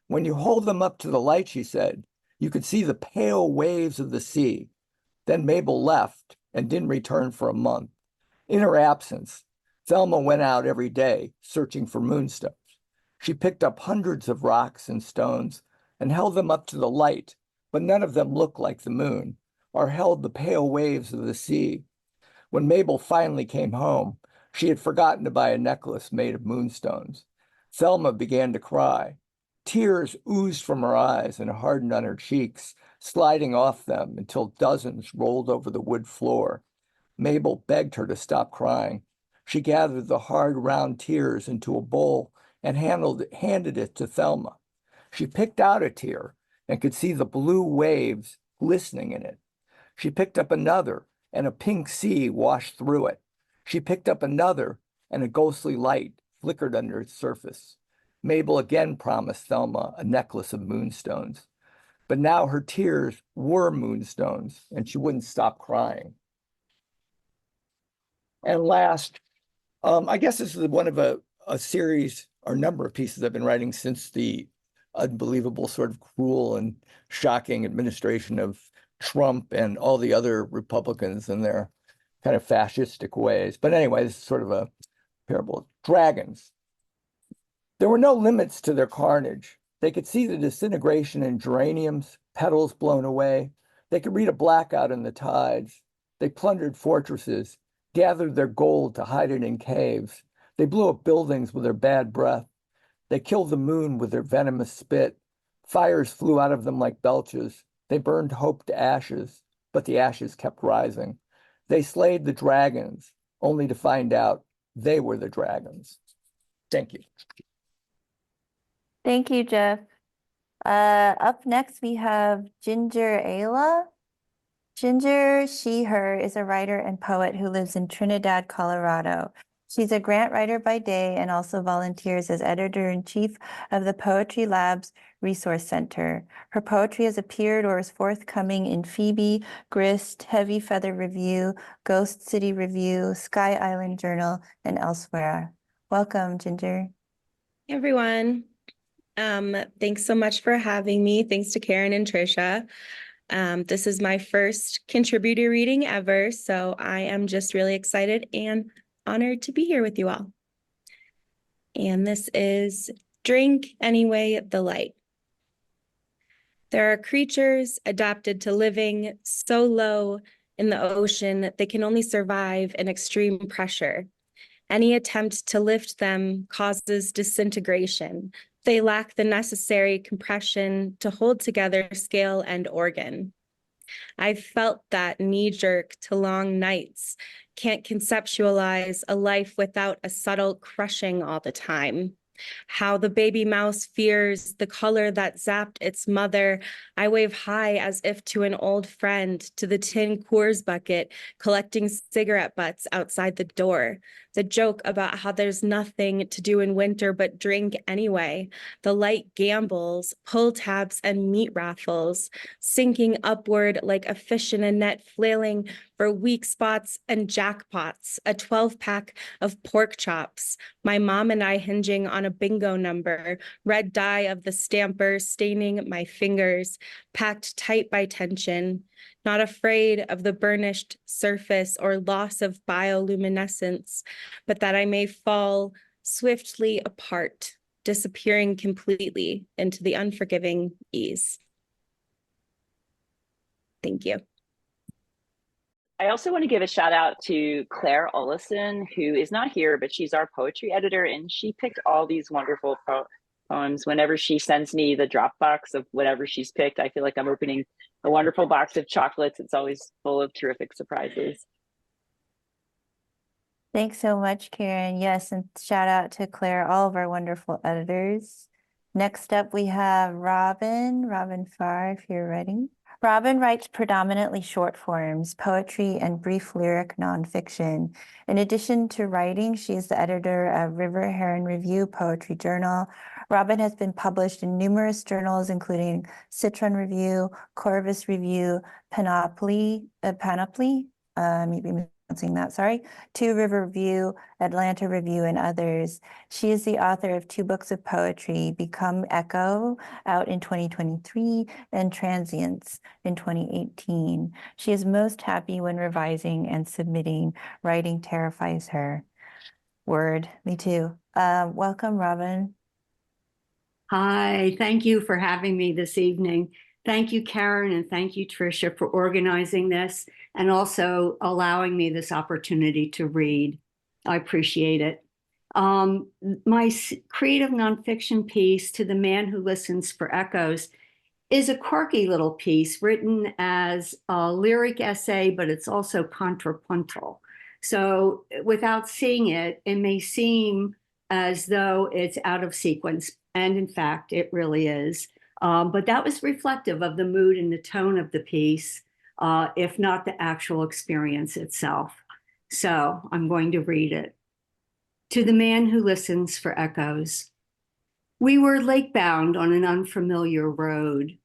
When you hold them up to the light, she said, you could see the pale waves of the sea. Then Mabel left and didn't return for a month. In her absence, Thelma went out every day searching for moonstones. She picked up hundreds of rocks and stones and held them up to the light, but none of them looked like the moon or held the pale waves of the sea. When Mabel finally came home, she had forgotten to buy a necklace made of moonstones. Thelma began to cry. Tears oozed from her eyes and hardened on her cheeks, sliding off them until dozens rolled over the wood floor. Mabel begged her to stop crying. She gathered the hard, round tears into a bowl and handed it to Thelma. She picked out a tear and could see the blue waves glistening in it. She picked up another, and a pink sea washed through it. She picked up another, and a ghostly light flickered under its surface. Mabel again promised Thelma a necklace of moonstones. But now her tears were moonstones, and she wouldn't stop crying. And last, I guess this is one of a series or number of pieces I've been writing since the unbelievable sort of cruel and shocking administration of Trump and all the other Republicans in their kind of fascistic ways. But anyway, this is sort of a parable. Dragons. There were no limits to their carnage. They could see the disintegration in geraniums, petals blown away. They could read a blackout in the tides. They plundered fortresses, gathered their gold to hide it in caves. They blew up buildings with their bad breath. They killed the moon with their venomous spit. Fires flew out of them like belches. They burned hope to ashes, but the ashes kept rising. They slayed the dragons, only to find out they were the dragons. Thank you. Thank you, Jeff. Up next, we have Ginger Ayla. Ginger, she, her, is a writer and poet who lives in Trinidad, Colorado. She's a grant writer by day and also volunteers as editor-in-chief of the Poetry Lab's Resource Center. Her poetry has appeared or is forthcoming in Phoebe, Grist, Heavy Feather Review, Ghost City Review, Sky Island Journal, and elsewhere. Welcome, Ginger. Hey, everyone. Thanks so much for having me. Thanks to Karen and Tricia. This is my first contributor reading ever, so I am just really excited and honored to be here with you all. And this is Drink Anyway, the Light. There are creatures adapted to living so low in the ocean that they can only survive in extreme pressure. Any attempt to lift them causes disintegration. They lack the necessary compression to hold together scale and organ. I've felt that knee-jerk to long nights, can't conceptualize a life without a subtle crushing all the time. How the baby mouse fears the color that zapped its mother. I wave high as if to an old friend, to the tin Coors bucket, collecting cigarette butts outside the door. The joke about how there's nothing to do in winter but drink anyway. The light gambles, pull tabs, and meat raffles, sinking upward like a fish in a net, flailing for weak spots and jackpots, a 12-pack of pork chops. My mom and I hinging on a bingo number, red dye of the stamper staining my fingers, packed tight by tension, not afraid of the burnished surface or loss of bioluminescence, but that I may fall swiftly apart, disappearing completely into the unforgiving ease. Thank you. I also want to give a shout out to Claire Olison, who is not here, but she's our poetry editor, and she picked all these wonderful poems. Whenever she sends me the Dropbox of whatever she's picked, I feel like I'm opening a wonderful box of chocolates. It's always full of terrific surprises. Thanks so much, Karen. Yes, and shout out to Claire, all of our wonderful editors. Next up, we have Robbin Farr, if you're ready. Robbin writes predominantly short forms, poetry, and brief lyric nonfiction. In addition to writing, she is the editor of River Heron Review Poetry Journal. Robbin has been published in numerous journals, including Citron Review, Corvus Review, Panoply, maybe pronouncing that, sorry, Two River Review, Atlanta Review, and others. She is the author of 2 books of poetry, Become Echo, out in 2023, and Transients in 2018. She is most happy when revising and submitting. Writing terrifies her. Word, me too. Welcome, Robbin. Hi, thank you for having me this evening. Thank you, Karen, and thank you, Tricia, for organizing this and also allowing me this opportunity to read. I appreciate it. My creative nonfiction piece, To the Man Who Listens for Echoes, is a quirky little piece written as a lyric essay, but it's also contrapuntal. So without seeing it, it may seem as though it's out of sequence, And in fact, it really is. But that was reflective of the mood and the tone of the piece, if not the actual experience itself. So I'm going to read it. To the man who listens for echoes. We were lake-bound on an unfamiliar road.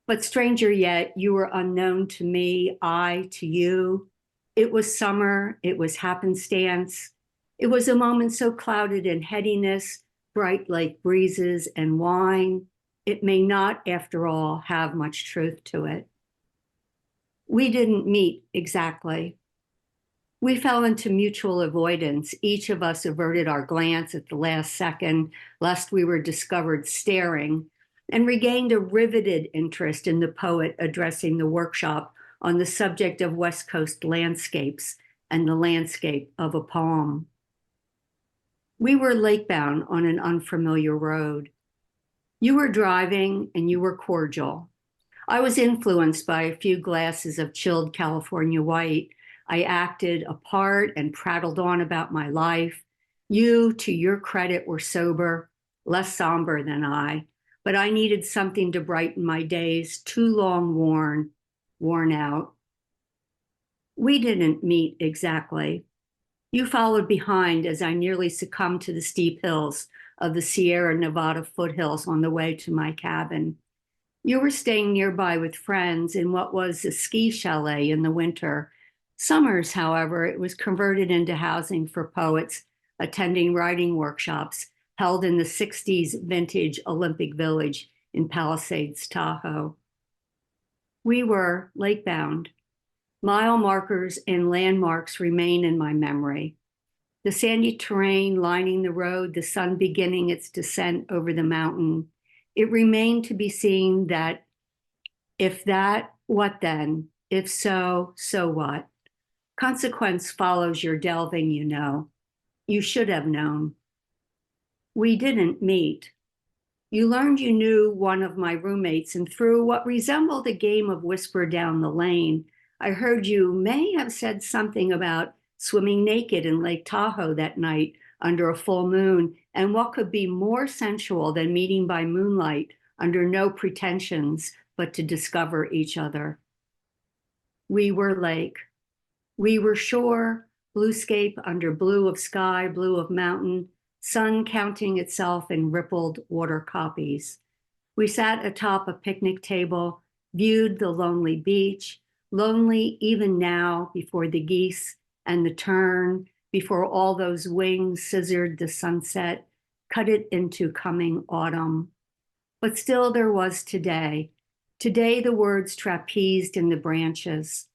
But stranger yet, you were unknown to me, I to you. It was summer, it was happenstance. It was a moment so clouded in headiness, bright like breezes and wine. It may not, after all, have much truth to it. We didn't meet exactly. We fell into mutual avoidance. Each of us averted our glance at the last second, lest we were discovered staring, and regained a riveted interest in the poet addressing the workshop on the subject of West Coast landscapes and the landscape of a poem. We were lake-bound on an unfamiliar road. You were driving and you were cordial. I was influenced by a few glasses of chilled California white. I acted a part and prattled on about my life. You, to your credit, were sober, less somber than I, but I needed something to brighten my days, too long worn out. We didn't meet exactly. You followed behind as I nearly succumbed to the steep hills of the Sierra Nevada foothills on the way to my cabin. You were staying nearby with friends in what was a ski chalet in the winter. Summers, however, it was converted into housing for poets attending writing workshops held in the 60s vintage Olympic Village in Palisades, Tahoe. We were lake-bound. Mile markers and landmarks remain in my memory. The sandy terrain lining the road, the sun beginning its descent over the mountain. It remained to be seen that if that, what then? If so, so what? Consequence follows your delving, you know. You should have known. We didn't meet. You learned you knew one of my roommates, and through what resembled a game of whisper down the lane, I heard you may have said something about swimming naked in Lake Tahoe that night under a full moon, and what could be more sensual than meeting by moonlight under no pretensions but to discover each other. We were lake. We were shore, bluescape under blue of sky, blue of mountain, sun counting itself in rippled water copies. We sat atop a picnic table, viewed the lonely beach, lonely even now before the geese and the tern, before all those wings scissored the sunset, cut it into coming autumn. But still there was today. Today the words trapezed in the branches.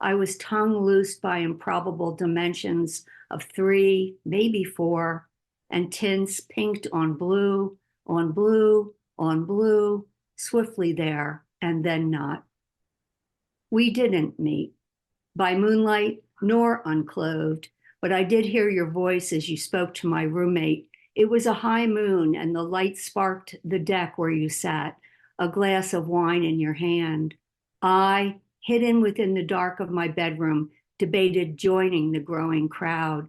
I was tongue loosed by improbable dimensions of 3, maybe 4, and tints pinked on blue, on blue, on blue, swiftly there, and then not. We didn't meet, by moonlight nor unclothed, but I did hear your voice as you spoke to my roommate. It was a high moon, and the light sparked the deck where you sat, a glass of wine in your hand. I, hidden within the dark of my bedroom, debated joining the growing crowd.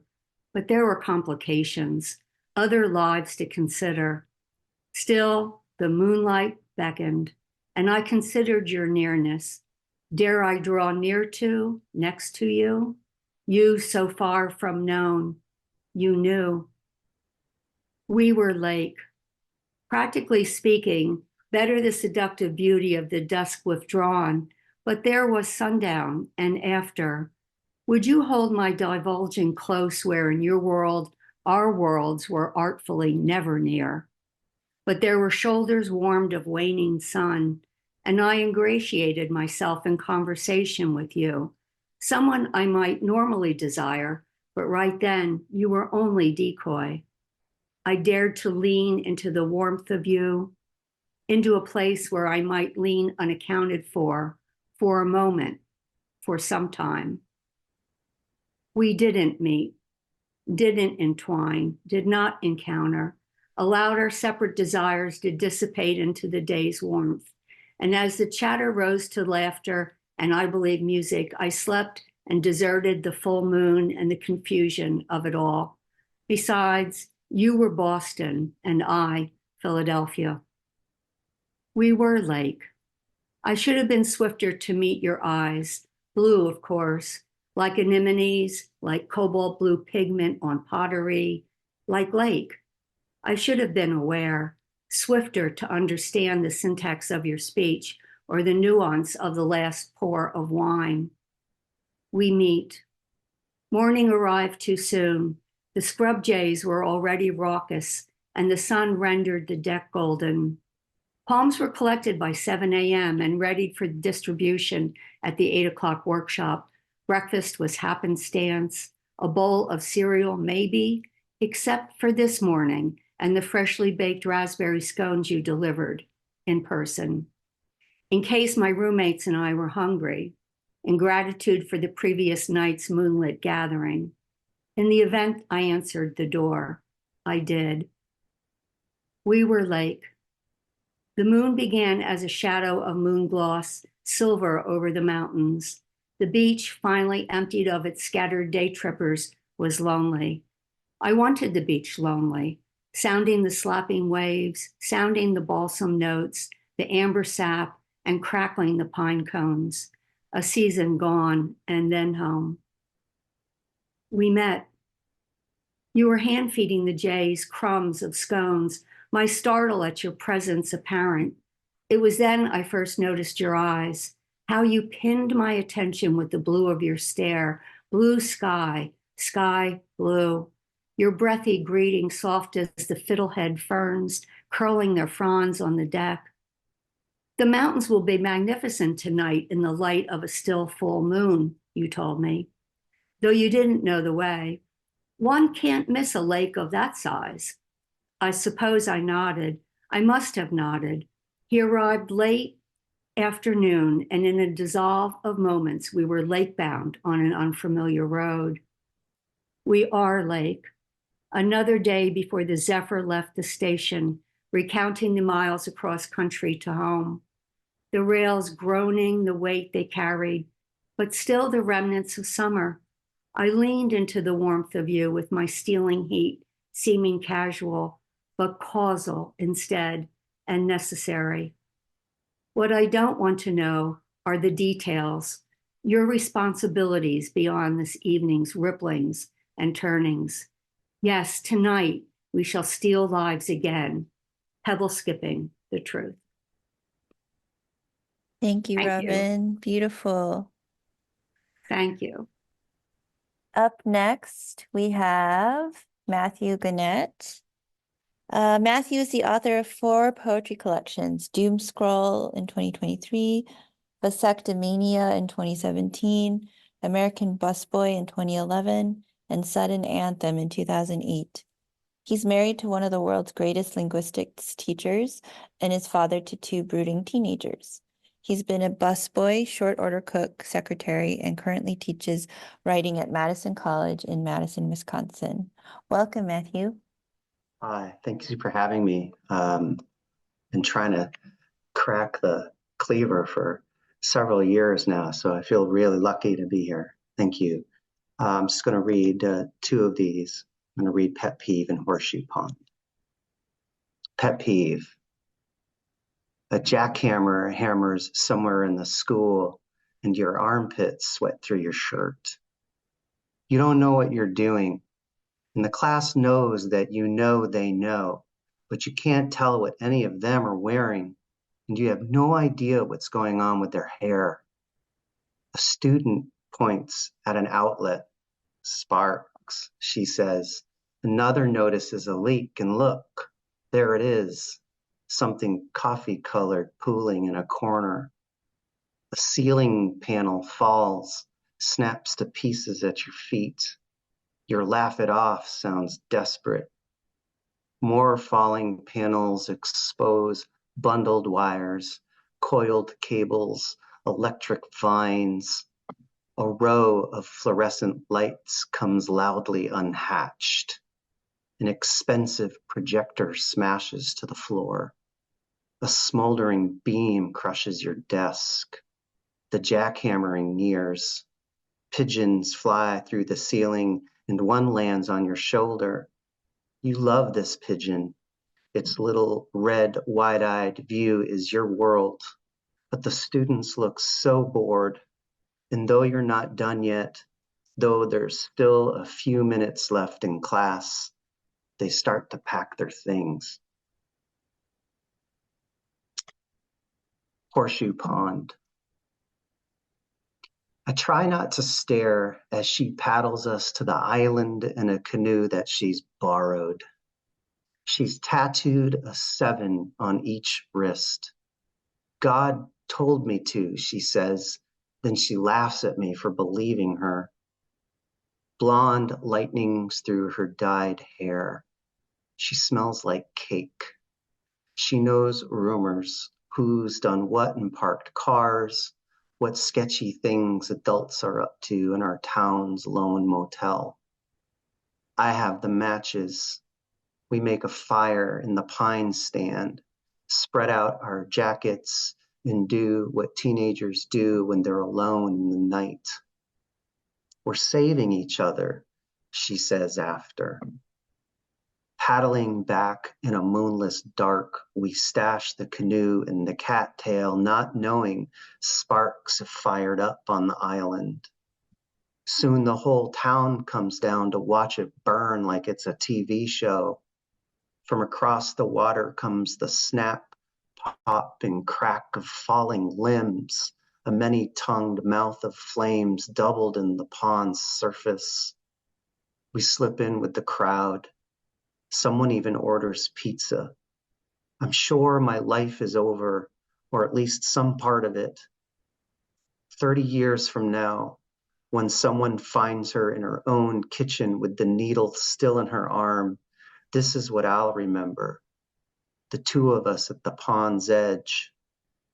But there were complications, other lives to consider. Still, the moonlight beckoned, and I considered your nearness. Dare I draw near to, next to you? You so far from known, you knew. We were lake. Practically speaking, better the seductive beauty of the dusk withdrawn, but there was sundown and after. Would you hold my divulging close where in your world, our worlds were artfully never near? But there were shoulders warmed of waning sun, and I ingratiated myself in conversation with you, someone I might normally desire, but right then you were only decoy. I dared to lean into the warmth of you, into a place where I might lean unaccounted for a moment, for some time. We didn't meet, didn't entwine, did not encounter, allowed our separate desires to dissipate into the day's warmth. And as the chatter rose to laughter, and I believe music, I slept and deserted the full moon and the confusion of it all. Besides, you were Boston, and I, Philadelphia. We were lake. I should have been swifter to meet your eyes, blue, of course, like anemones, like cobalt blue pigment on pottery, like lake. I should have been aware, swifter to understand the syntax of your speech or the nuance of the last pour of wine. We meet. Morning arrived too soon. The scrub jays were already raucous, and the sun rendered the deck golden. Palms were collected by 7 a.m. and readied for distribution at the 8 o'clock workshop. Breakfast was happenstance, a bowl of cereal maybe, except for this morning and the freshly baked raspberry scones you delivered in person. In case my roommates and I were hungry, in gratitude for the previous night's moonlit gathering. In the event I answered the door, I did. We were lake. The moon began as a shadow of moon gloss, silver over the mountains. The beach, finally emptied of its scattered day trippers, was lonely. I wanted the beach lonely, sounding the slapping waves, sounding the balsam notes, the amber sap, and crackling the pine cones. A season gone, and then home. We met. You were hand-feeding the jays crumbs of scones, my startle at your presence apparent. It was then I first noticed your eyes, how you pinned my attention with the blue of your stare, blue sky, sky blue. Your breathy greeting soft as the fiddlehead ferns curling their fronds on the deck. The mountains will be magnificent tonight in the light of a still full moon, you told me. Though you didn't know the way. One can't miss a lake of that size. I suppose I nodded. I must have nodded. He arrived late afternoon, and in a dissolve of moments, we were lake-bound on an unfamiliar road. We are lake. Another day before the Zephyr left the station, recounting the miles across country to home. The rails groaning the weight they carried, but still the remnants of summer. I leaned into the warmth of you with my stealing heat, seeming casual, but causal instead, and necessary. What I don't want to know are the details, your responsibilities beyond this evening's ripplings and turnings. Yes, tonight we shall steal lives again, pebble skipping the truth. Thank you, Thank you. Robbin. Beautiful. Thank you. Up next, we have Matthew Guenette. Matthew is the author of 4 poetry collections, Doom Scroll in 2023, Vasectomania in 2017, American Busboy in 2011, and Sudden Anthem in 2008. He's married to one of the world's greatest linguistics teachers and is father to 2 brooding teenagers. He's been a busboy, short order cook, secretary, and currently teaches writing at Madison College in Madison, Wisconsin. Welcome, Matthew. Hi, thank you for having me. Been trying to crack the Cleaver for several years now, so I feel really lucky to be here. Thank you. I'm just going to read 2 of these. I'm going to read Pet Peeve and Horseshoe Pond. Pet peeve. A jackhammer hammers somewhere in the school and your armpits sweat through your shirt. You don't know what you're doing, and the class knows that you know they know, but you can't tell what any of them are wearing, and you have no idea what's going on with their hair. A student points at an outlet. Sparks, she says. Another notices a leak, and look, there it is. Something coffee-colored pooling in a corner. A ceiling panel falls, snaps to pieces at your feet. Your laugh it off sounds desperate. More falling panels expose bundled wires, coiled cables, electric vines. A row of fluorescent lights comes loudly unhatched. An expensive projector smashes to the floor. A smoldering beam crushes your desk. The jackhammering nears. Pigeons fly through the ceiling and one lands on your shoulder. You love this pigeon. Its little red, wide-eyed view is your world. But the students look so bored. And though you're not done yet, though there's still a few minutes left in class, they start to pack their things. Horseshoe Pond. I try not to stare as she paddles us to the island in a canoe that she's borrowed. She's tattooed a 7 on each wrist. God told me to, she says. Then she laughs at me for believing her. Blonde lightnings through her dyed hair. She smells like cake. She knows rumors, who's done what in parked cars, what sketchy things adults are up to in our town's lone motel. I have the matches. We make a fire in the pine stand, spread out our jackets, and do what teenagers do when they're alone in the night. We're saving each other, she says after. Paddling back in a moonless dark, we stash the canoe in the cattail, not knowing sparks have fired up on the island. Soon the whole town comes down to watch it burn like it's a TV show. From across the water comes the snap, pop, and crack of falling limbs, a many-tongued mouth of flames doubled in the pond's surface. We slip in with the crowd. Someone even orders pizza. I'm sure my life is over, or at least some part of it. 30 years from now, when someone finds her in her own kitchen with the needle still in her arm, this is what I'll remember. The two of us at the pond's edge.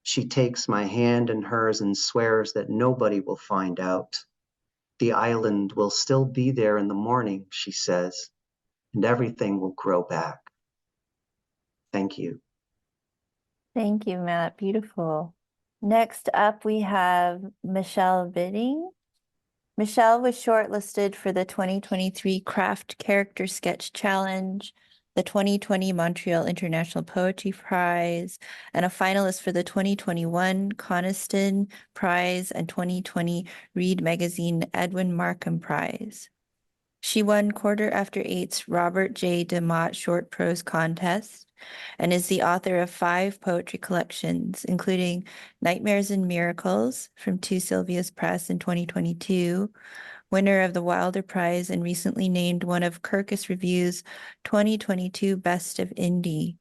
She takes my hand in hers and swears that nobody will find out. The island will still be there in the morning, she says, and everything will grow back. Thank you. Thank you, Matt. Beautiful. Next up, we have Michelle Bidding. Michelle was shortlisted for the 2023 Craft Character Sketch Challenge, the 2020 Montreal International Poetry Prize, and a finalist for the 2021 Coniston Prize and 2020 Reed Magazine Edwin Markham Prize. She won Quarter After Eight's Robert J. DeMott Short Prose Contest and is the author of 5 poetry collections, including Nightmares and Miracles from Two Sylvia's Press in 2022, winner of the Wilder Prize and recently named one of Kirkus Review's 2022 Best of Indie.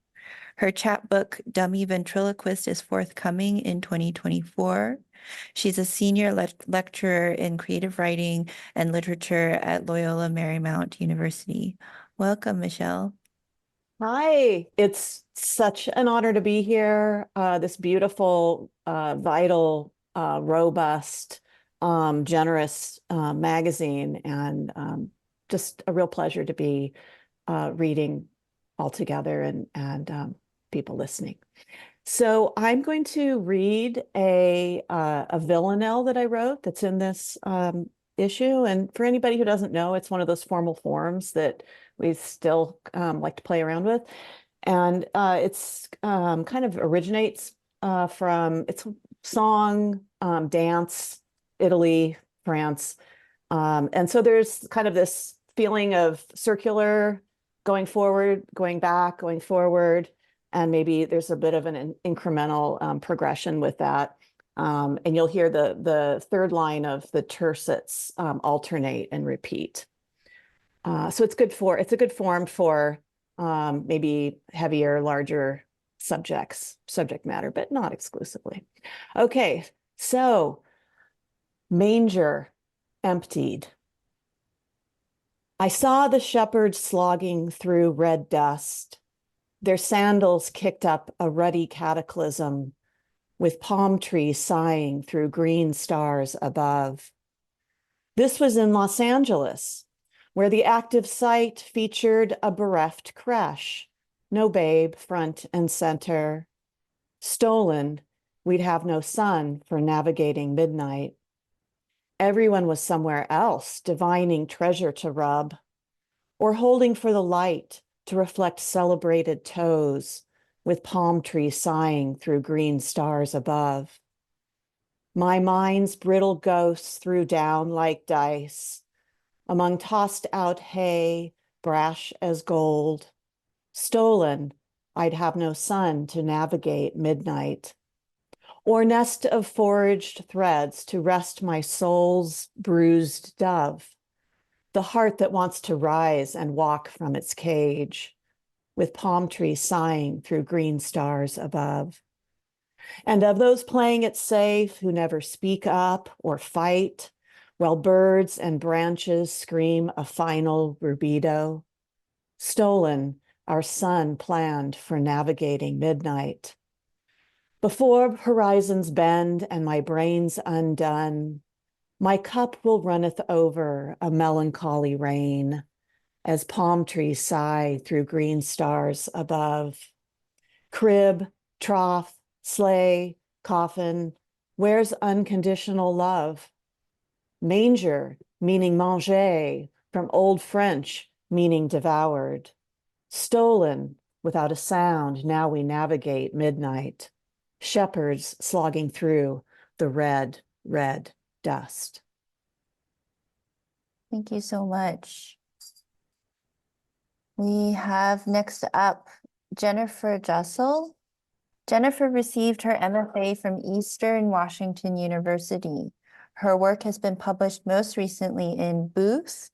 Her chapbook, Dummy Ventriloquist, is forthcoming in 2024. She's a senior lecturer in creative writing and literature at Loyola Marymount University. Welcome, Michelle. Hi, it's such an honor to be here. This beautiful, vital, robust, generous magazine, and just a real pleasure to be reading all together and people listening. So I'm going to read a villanelle that I wrote that's in this issue. And for anybody who doesn't know, it's one of those formal forms that we still like to play around with. And it's kind of originates from, it's song, dance, Italy, France. And so there's kind of this feeling of circular, going forward, going back, going forward. And maybe there's a bit of an incremental progression with that. And you'll hear the third line of the tercets alternate and repeat. So it's a good form for maybe heavier, larger subject matter, but not exclusively. Okay, so manger emptied. I saw the shepherds slogging through red dust. Their sandals kicked up a ruddy cataclysm, with palm trees sighing through green stars above. This was in Los Angeles, where the active site featured a bereft creche. No babe, front and center. Stolen, we'd have no sun for navigating midnight. Everyone was somewhere else, divining treasure to rub, or holding for the light to reflect celebrated toes, with palm trees sighing through green stars above. My mind's brittle ghosts threw down like dice, among tossed out hay, brash as gold. Stolen, I'd have no sun to navigate midnight, or nest of foraged threads to rest my soul's bruised dove, the heart that wants to rise and walk from its cage, with palm trees sighing through green stars above. And of those playing it safe who never speak up or fight, while birds and branches scream a final rubido. Stolen, our sun planned for navigating midnight. Before horizons bend and my brain's undone, my cup will runneth over a melancholy rain, as palm trees sigh through green stars above. Crib, trough, sleigh, coffin, where's unconditional love? Manger, meaning manger, from Old French, meaning devoured. Stolen, without a sound, now we navigate midnight. Shepherds slogging through the red, red dust. Thank you so much. We have next up Jennifer Jussel. Jennifer received her MFA from Eastern Washington University. Her work has been published most recently in Booth,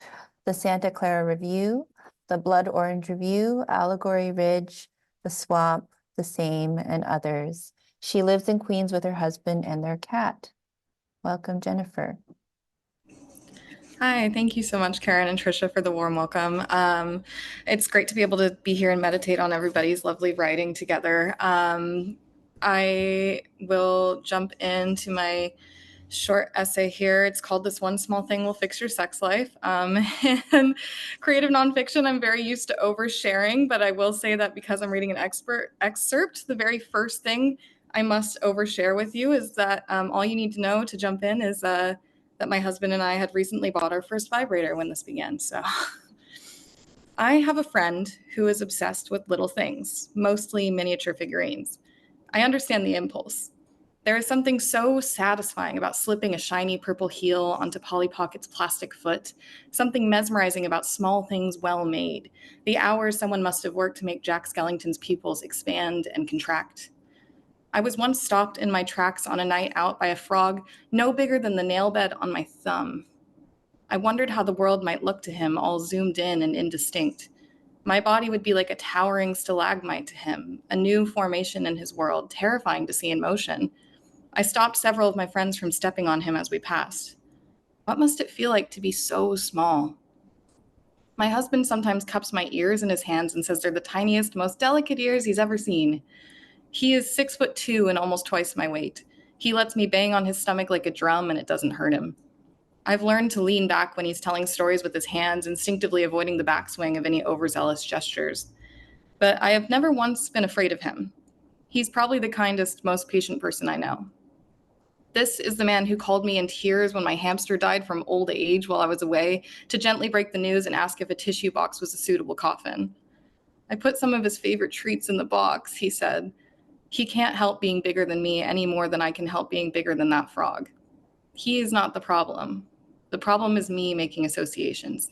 the Santa Clara Review, the Blood Orange Review, Allegory Ridge, The Swamp, The Same, and others. She lives in Queens with her husband and their cat. Welcome, Jennifer. Hi, thank you so much, Karen and Tricia, for the warm welcome. It's great to be able to be here and meditate on everybody's lovely writing together. I will jump into my short essay here. It's called This One Small Thing Will Fix Your Sex Life. And creative nonfiction, I'm very used to oversharing, but I will say that because I'm reading an excerpt, the very first thing I must overshare with you is that all you need to know to jump in is that my husband and I had recently bought our first vibrator when this began. So I have a friend who is obsessed with little things, mostly miniature figurines. I understand the impulse. There is something so satisfying about slipping a shiny purple heel onto Polly Pocket's plastic foot, something mesmerizing about small things well made, the hours someone must have worked to make Jack Skellington's pupils expand and contract. I was once stopped in my tracks on a night out by a frog no bigger than the nail bed on my thumb. I wondered how the world might look to him, all zoomed in and indistinct. My body would be like a towering stalagmite to him, a new formation in his world, terrifying to see in motion. I stopped several of my friends from stepping on him as we passed. What must it feel like to be so small? My husband sometimes cups my ears in his hands and says they're the tiniest, most delicate ears he's ever seen. He is 6'2" and almost twice my weight. He lets me bang on his stomach like a drum and it doesn't hurt him. I've learned to lean back when he's telling stories with his hands, instinctively avoiding the backswing of any overzealous gestures. But I have never once been afraid of him. He's probably the kindest, most patient person I know. This is the man who called me in tears when my hamster died from old age while I was away to gently break the news and ask if a tissue box was a suitable coffin. I put some of his favorite treats in the box, he said. He can't help being bigger than me any more than I can help being bigger than that frog. He is not the problem. The problem is me making associations.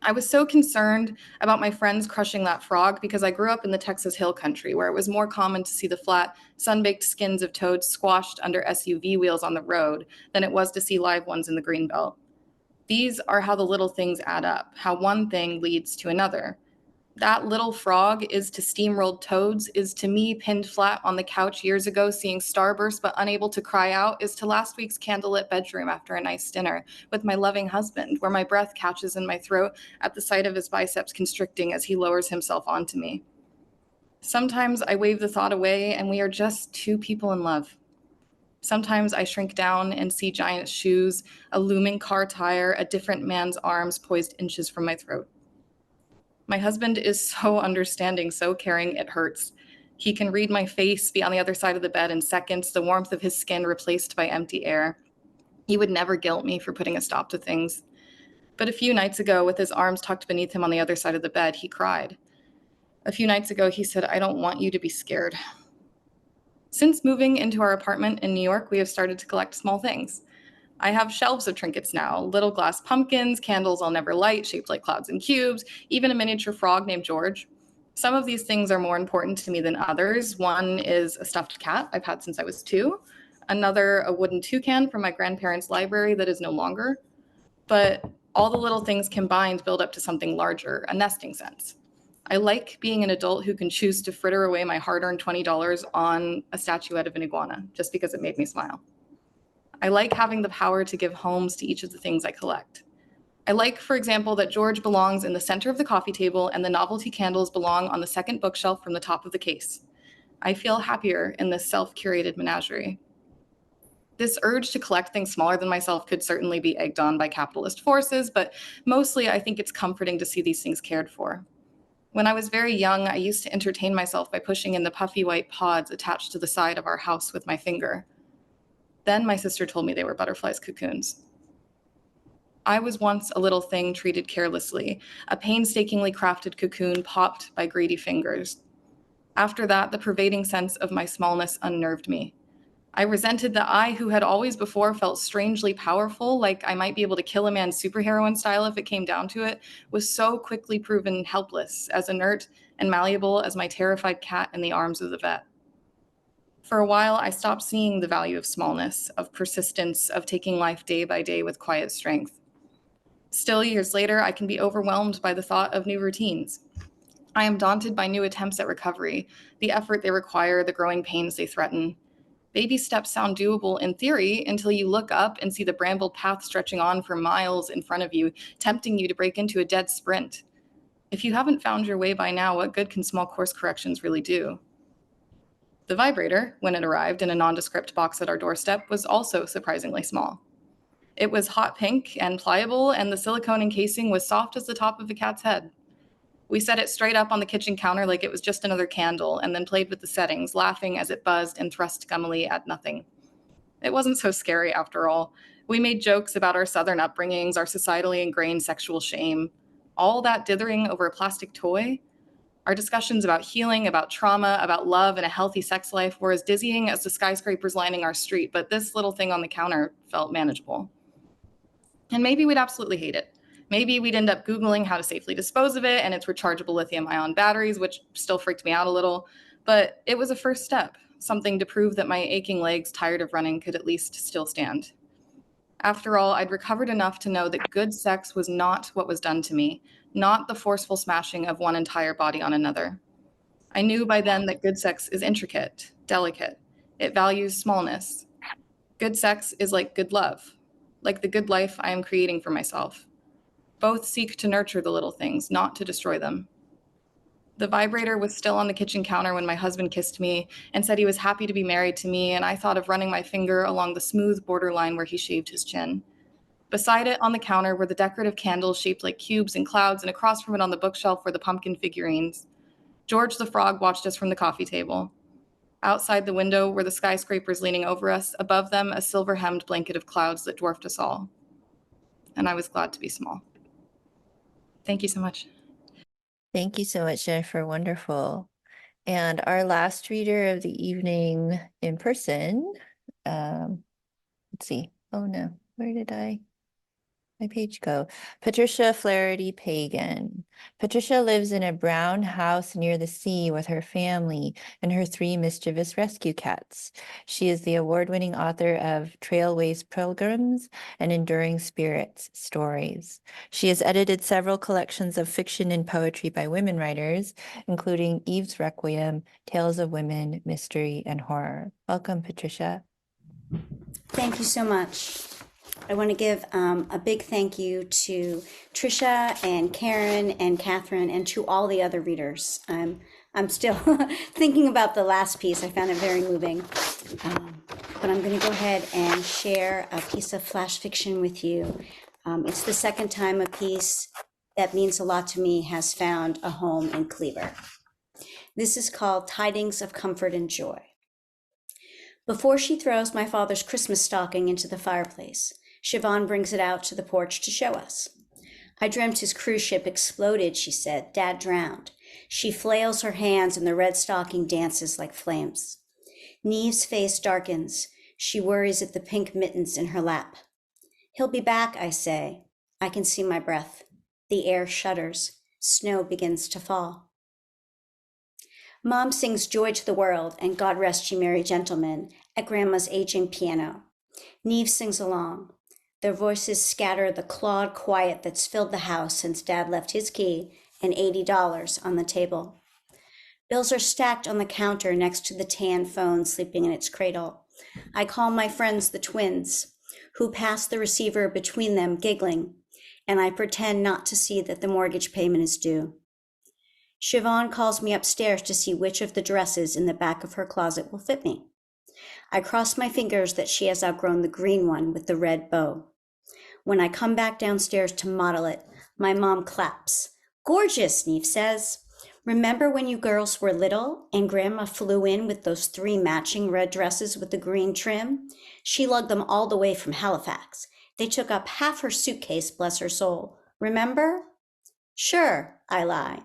I was so concerned about my friends crushing that frog because I grew up in the Texas Hill Country, where it was more common to see the flat, sun-baked skins of toads squashed under SUV wheels on the road than it was to see live ones in the Greenbelt. These are how the little things add up, how one thing leads to another. That little frog is to steamrolled toads, is to me pinned flat on the couch years ago seeing starburst but unable to cry out, is to last week's candlelit bedroom after a nice dinner with my loving husband, where my breath catches in my throat at the sight of his biceps constricting as he lowers himself onto me. Sometimes I wave the thought away and we are just two people in love. Sometimes I shrink down and see giant shoes, a looming car tire, a different man's arms poised inches from my throat. My husband is so understanding, so caring, it hurts. He can read my face, be on the other side of the bed in seconds, the warmth of his skin replaced by empty air. He would never guilt me for putting a stop to things. But a few nights ago, with his arms tucked beneath him on the other side of the bed, he cried. A few nights ago, he said, "I don't want you to be scared." Since moving into our apartment in New York, we have started to collect small things. I have shelves of trinkets now, little glass pumpkins, candles I'll never light, shaped like clouds and cubes, even a miniature frog named George. Some of these things are more important to me than others. One is a stuffed cat I've had since I was 2. Another, a wooden toucan from my grandparents' library that is no longer. But all the little things combined build up to something larger, a nesting sense. I like being an adult who can choose to fritter away my hard-earned $20 on a statuette of an iguana, just because it made me smile. I like having the power to give homes to each of the things I collect. I like, for example, that George belongs in the center of the coffee table and the novelty candles belong on the second bookshelf from the top of the case. I feel happier in this self-curated menagerie. This urge to collect things smaller than myself could certainly be egged on by capitalist forces, but mostly I think it's comforting to see these things cared for. When I was very young, I used to entertain myself by pushing in the puffy white pods attached to the side of our house with my finger. Then my sister told me they were butterflies' cocoons. I was once a little thing treated carelessly, a painstakingly crafted cocoon popped by greedy fingers. After that, the pervading sense of my smallness unnerved me. I resented that I, who had always before felt strangely powerful, like I might be able to kill a man superheroine style if it came down to it, was so quickly proven helpless, as inert and malleable as my terrified cat in the arms of the vet. For a while, I stopped seeing the value of smallness, of persistence, of taking life day by day with quiet strength. Still, years later, I can be overwhelmed by the thought of new routines. I am daunted by new attempts at recovery, the effort they require, the growing pains they threaten. Baby steps sound doable in theory until you look up and see the brambled path stretching on for miles in front of you, tempting you to break into a dead sprint. If you haven't found your way by now, what good can small course corrections really do? The vibrator, when it arrived in a nondescript box at our doorstep, was also surprisingly small. It was hot pink and pliable, and the silicone encasing was soft as the top of a cat's head. We set it straight up on the kitchen counter like it was just another candle, and then played with the settings, laughing as it buzzed and thrust gummily at nothing. It wasn't so scary after all. We made jokes about our Southern upbringings, our societally ingrained sexual shame. All that dithering over a plastic toy? Our discussions about healing, about trauma, about love and a healthy sex life were as dizzying as the skyscrapers lining our street, but this little thing on the counter felt manageable. And maybe we'd absolutely hate it. Maybe we'd end up Googling how to safely dispose of it and its rechargeable lithium-ion batteries, which still freaked me out a little. But it was a first step, something to prove that my aching legs, tired of running, could at least still stand. After all, I'd recovered enough to know that good sex was not what was done to me, not the forceful smashing of one entire body on another. I knew by then that good sex is intricate, delicate. It values smallness. Good sex is like good love, like the good life I am creating for myself. Both seek to nurture the little things, not to destroy them. The vibrator was still on the kitchen counter when my husband kissed me and said he was happy to be married to me, and I thought of running my finger along the smooth borderline where he shaved his chin. Beside it on the counter were the decorative candles shaped like cubes and clouds, and across from it on the bookshelf were the pumpkin figurines. George the frog watched us from the coffee table. Outside the window were the skyscrapers leaning over us, above them a silver-hemmed blanket of clouds that dwarfed us all. And I was glad to be small. Thank you so much. Thank you so much, Jennifer. Wonderful. And our last reader of the evening in person, let's see. Oh no, where did my page go? Patricia Flaherty Pagan. Patricia lives in a brown house near the sea with her family and her 3 mischievous rescue cats. She is the award-winning author of Trailways Pilgrims and Enduring Spirits Stories. She has edited several collections of fiction and poetry by women writers, including Eve's Requiem, Tales of Women, Mystery, and Horror. Welcome, Patricia. Thank you so much. I want to give a big thank you to Trisha and Karen and Catherine and to all the other readers. I'm still thinking about the last piece. I found it very moving. But I'm going to go ahead and share a piece of flash fiction with you. It's the second time a piece that means a lot to me has found a home in Cleaver. This is called Tidings of Comfort and Joy. Before she throws my father's Christmas stocking into the fireplace, Siobhan brings it out to the porch to show us. I dreamt his cruise ship exploded, she said. Dad drowned. She flails her hands and the red stocking dances like flames. Neve's face darkens. She worries at the pink mittens in her lap. He'll be back, I say. I can see my breath. The air shudders. Snow begins to fall. Mom sings Joy to the World and God Rest Ye Merry Gentlemen at Grandma's aging piano. Neve sings along. Their voices scatter the clawed quiet that's filled the house since Dad left his key and $80 on the table. Bills are stacked on the counter next to the tan phone sleeping in its cradle. I call my friends the twins, who pass the receiver between them giggling, and I pretend not to see that the mortgage payment is due. Siobhan calls me upstairs to see which of the dresses in the back of her closet will fit me. I cross my fingers that she has outgrown the green one with the red bow. When I come back downstairs to model it, my mom claps. Gorgeous, Neve says. Remember when you girls were little and Grandma flew in with those 3 matching red dresses with the green trim? She lugged them all the way from Halifax. They took up half her suitcase, bless her soul. Remember? Sure, I lie.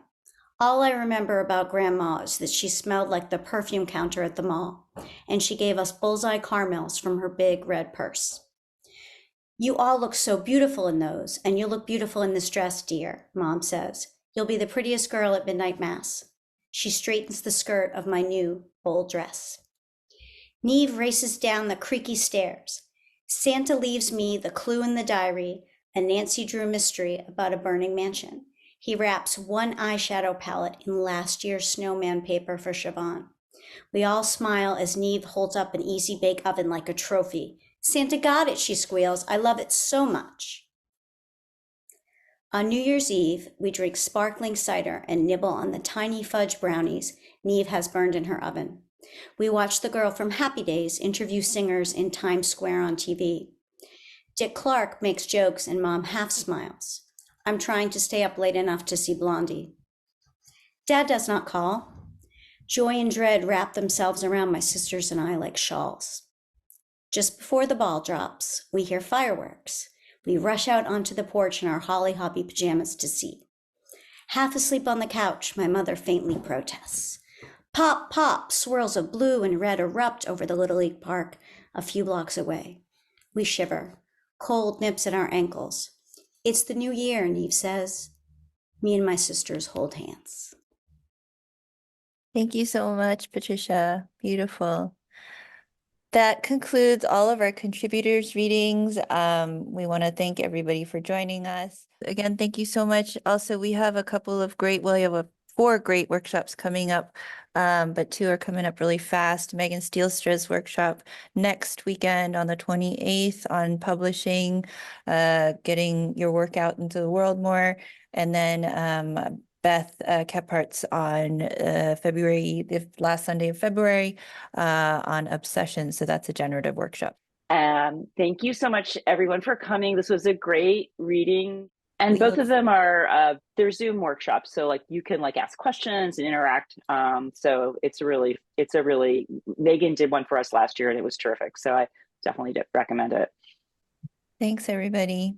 All I remember about Grandma is that she smelled like the perfume counter at the mall, and she gave us bullseye caramels from her big red purse. You all look so beautiful in those, and you'll look beautiful in this dress, dear, Mom says. You'll be the prettiest girl at midnight mass. She straightens the skirt of my new, bold dress. Neve races down the creaky stairs. Santa leaves me the clue in the diary, a Nancy Drew mystery about a burning mansion. He wraps one eyeshadow palette in last year's snowman paper for Siobhan. We all smile as Neve holds up an easy bake oven like a trophy. Santa got it, she squeals. I love it so much. On New Year's Eve, we drink sparkling cider and nibble on the tiny fudge brownies Neve has burned in her oven. We watch the girl from Happy Days interview singers in Times Square on TV. Dick Clark makes jokes and Mom half smiles. I'm trying to stay up late enough to see Blondie. Dad does not call. Joy and dread wrap themselves around my sisters and I like shawls. Just before the ball drops, we hear fireworks. We rush out onto the porch in our Holly Hoppy pajamas to see. Half asleep on the couch, my mother faintly protests. Pop, pop, swirls of blue and red erupt over the Little League Park a few blocks away. We shiver. Cold nips at our ankles. It's the new year, Neve says. Me and my sisters hold hands. Thank you so much, Patricia. Beautiful. That concludes all of our contributors' readings. We want to thank everybody for joining us. Again, thank you so much. Also, we have a couple of great, well, we have 4 great workshops coming up, but 2 are coming up really fast. Megan Steelstra's workshop next weekend on the 28th on publishing, getting your work out into the world more. And then Beth Kephart's on the last Sunday of February on obsession. So that's a generative workshop. Thank you so much, everyone, for coming. This was a great reading. And both of them are, they're Zoom workshops. So like you can like ask questions and interact. So it's a really, Megan did one for us last year and it was terrific. So I definitely recommend it. Thanks, everybody.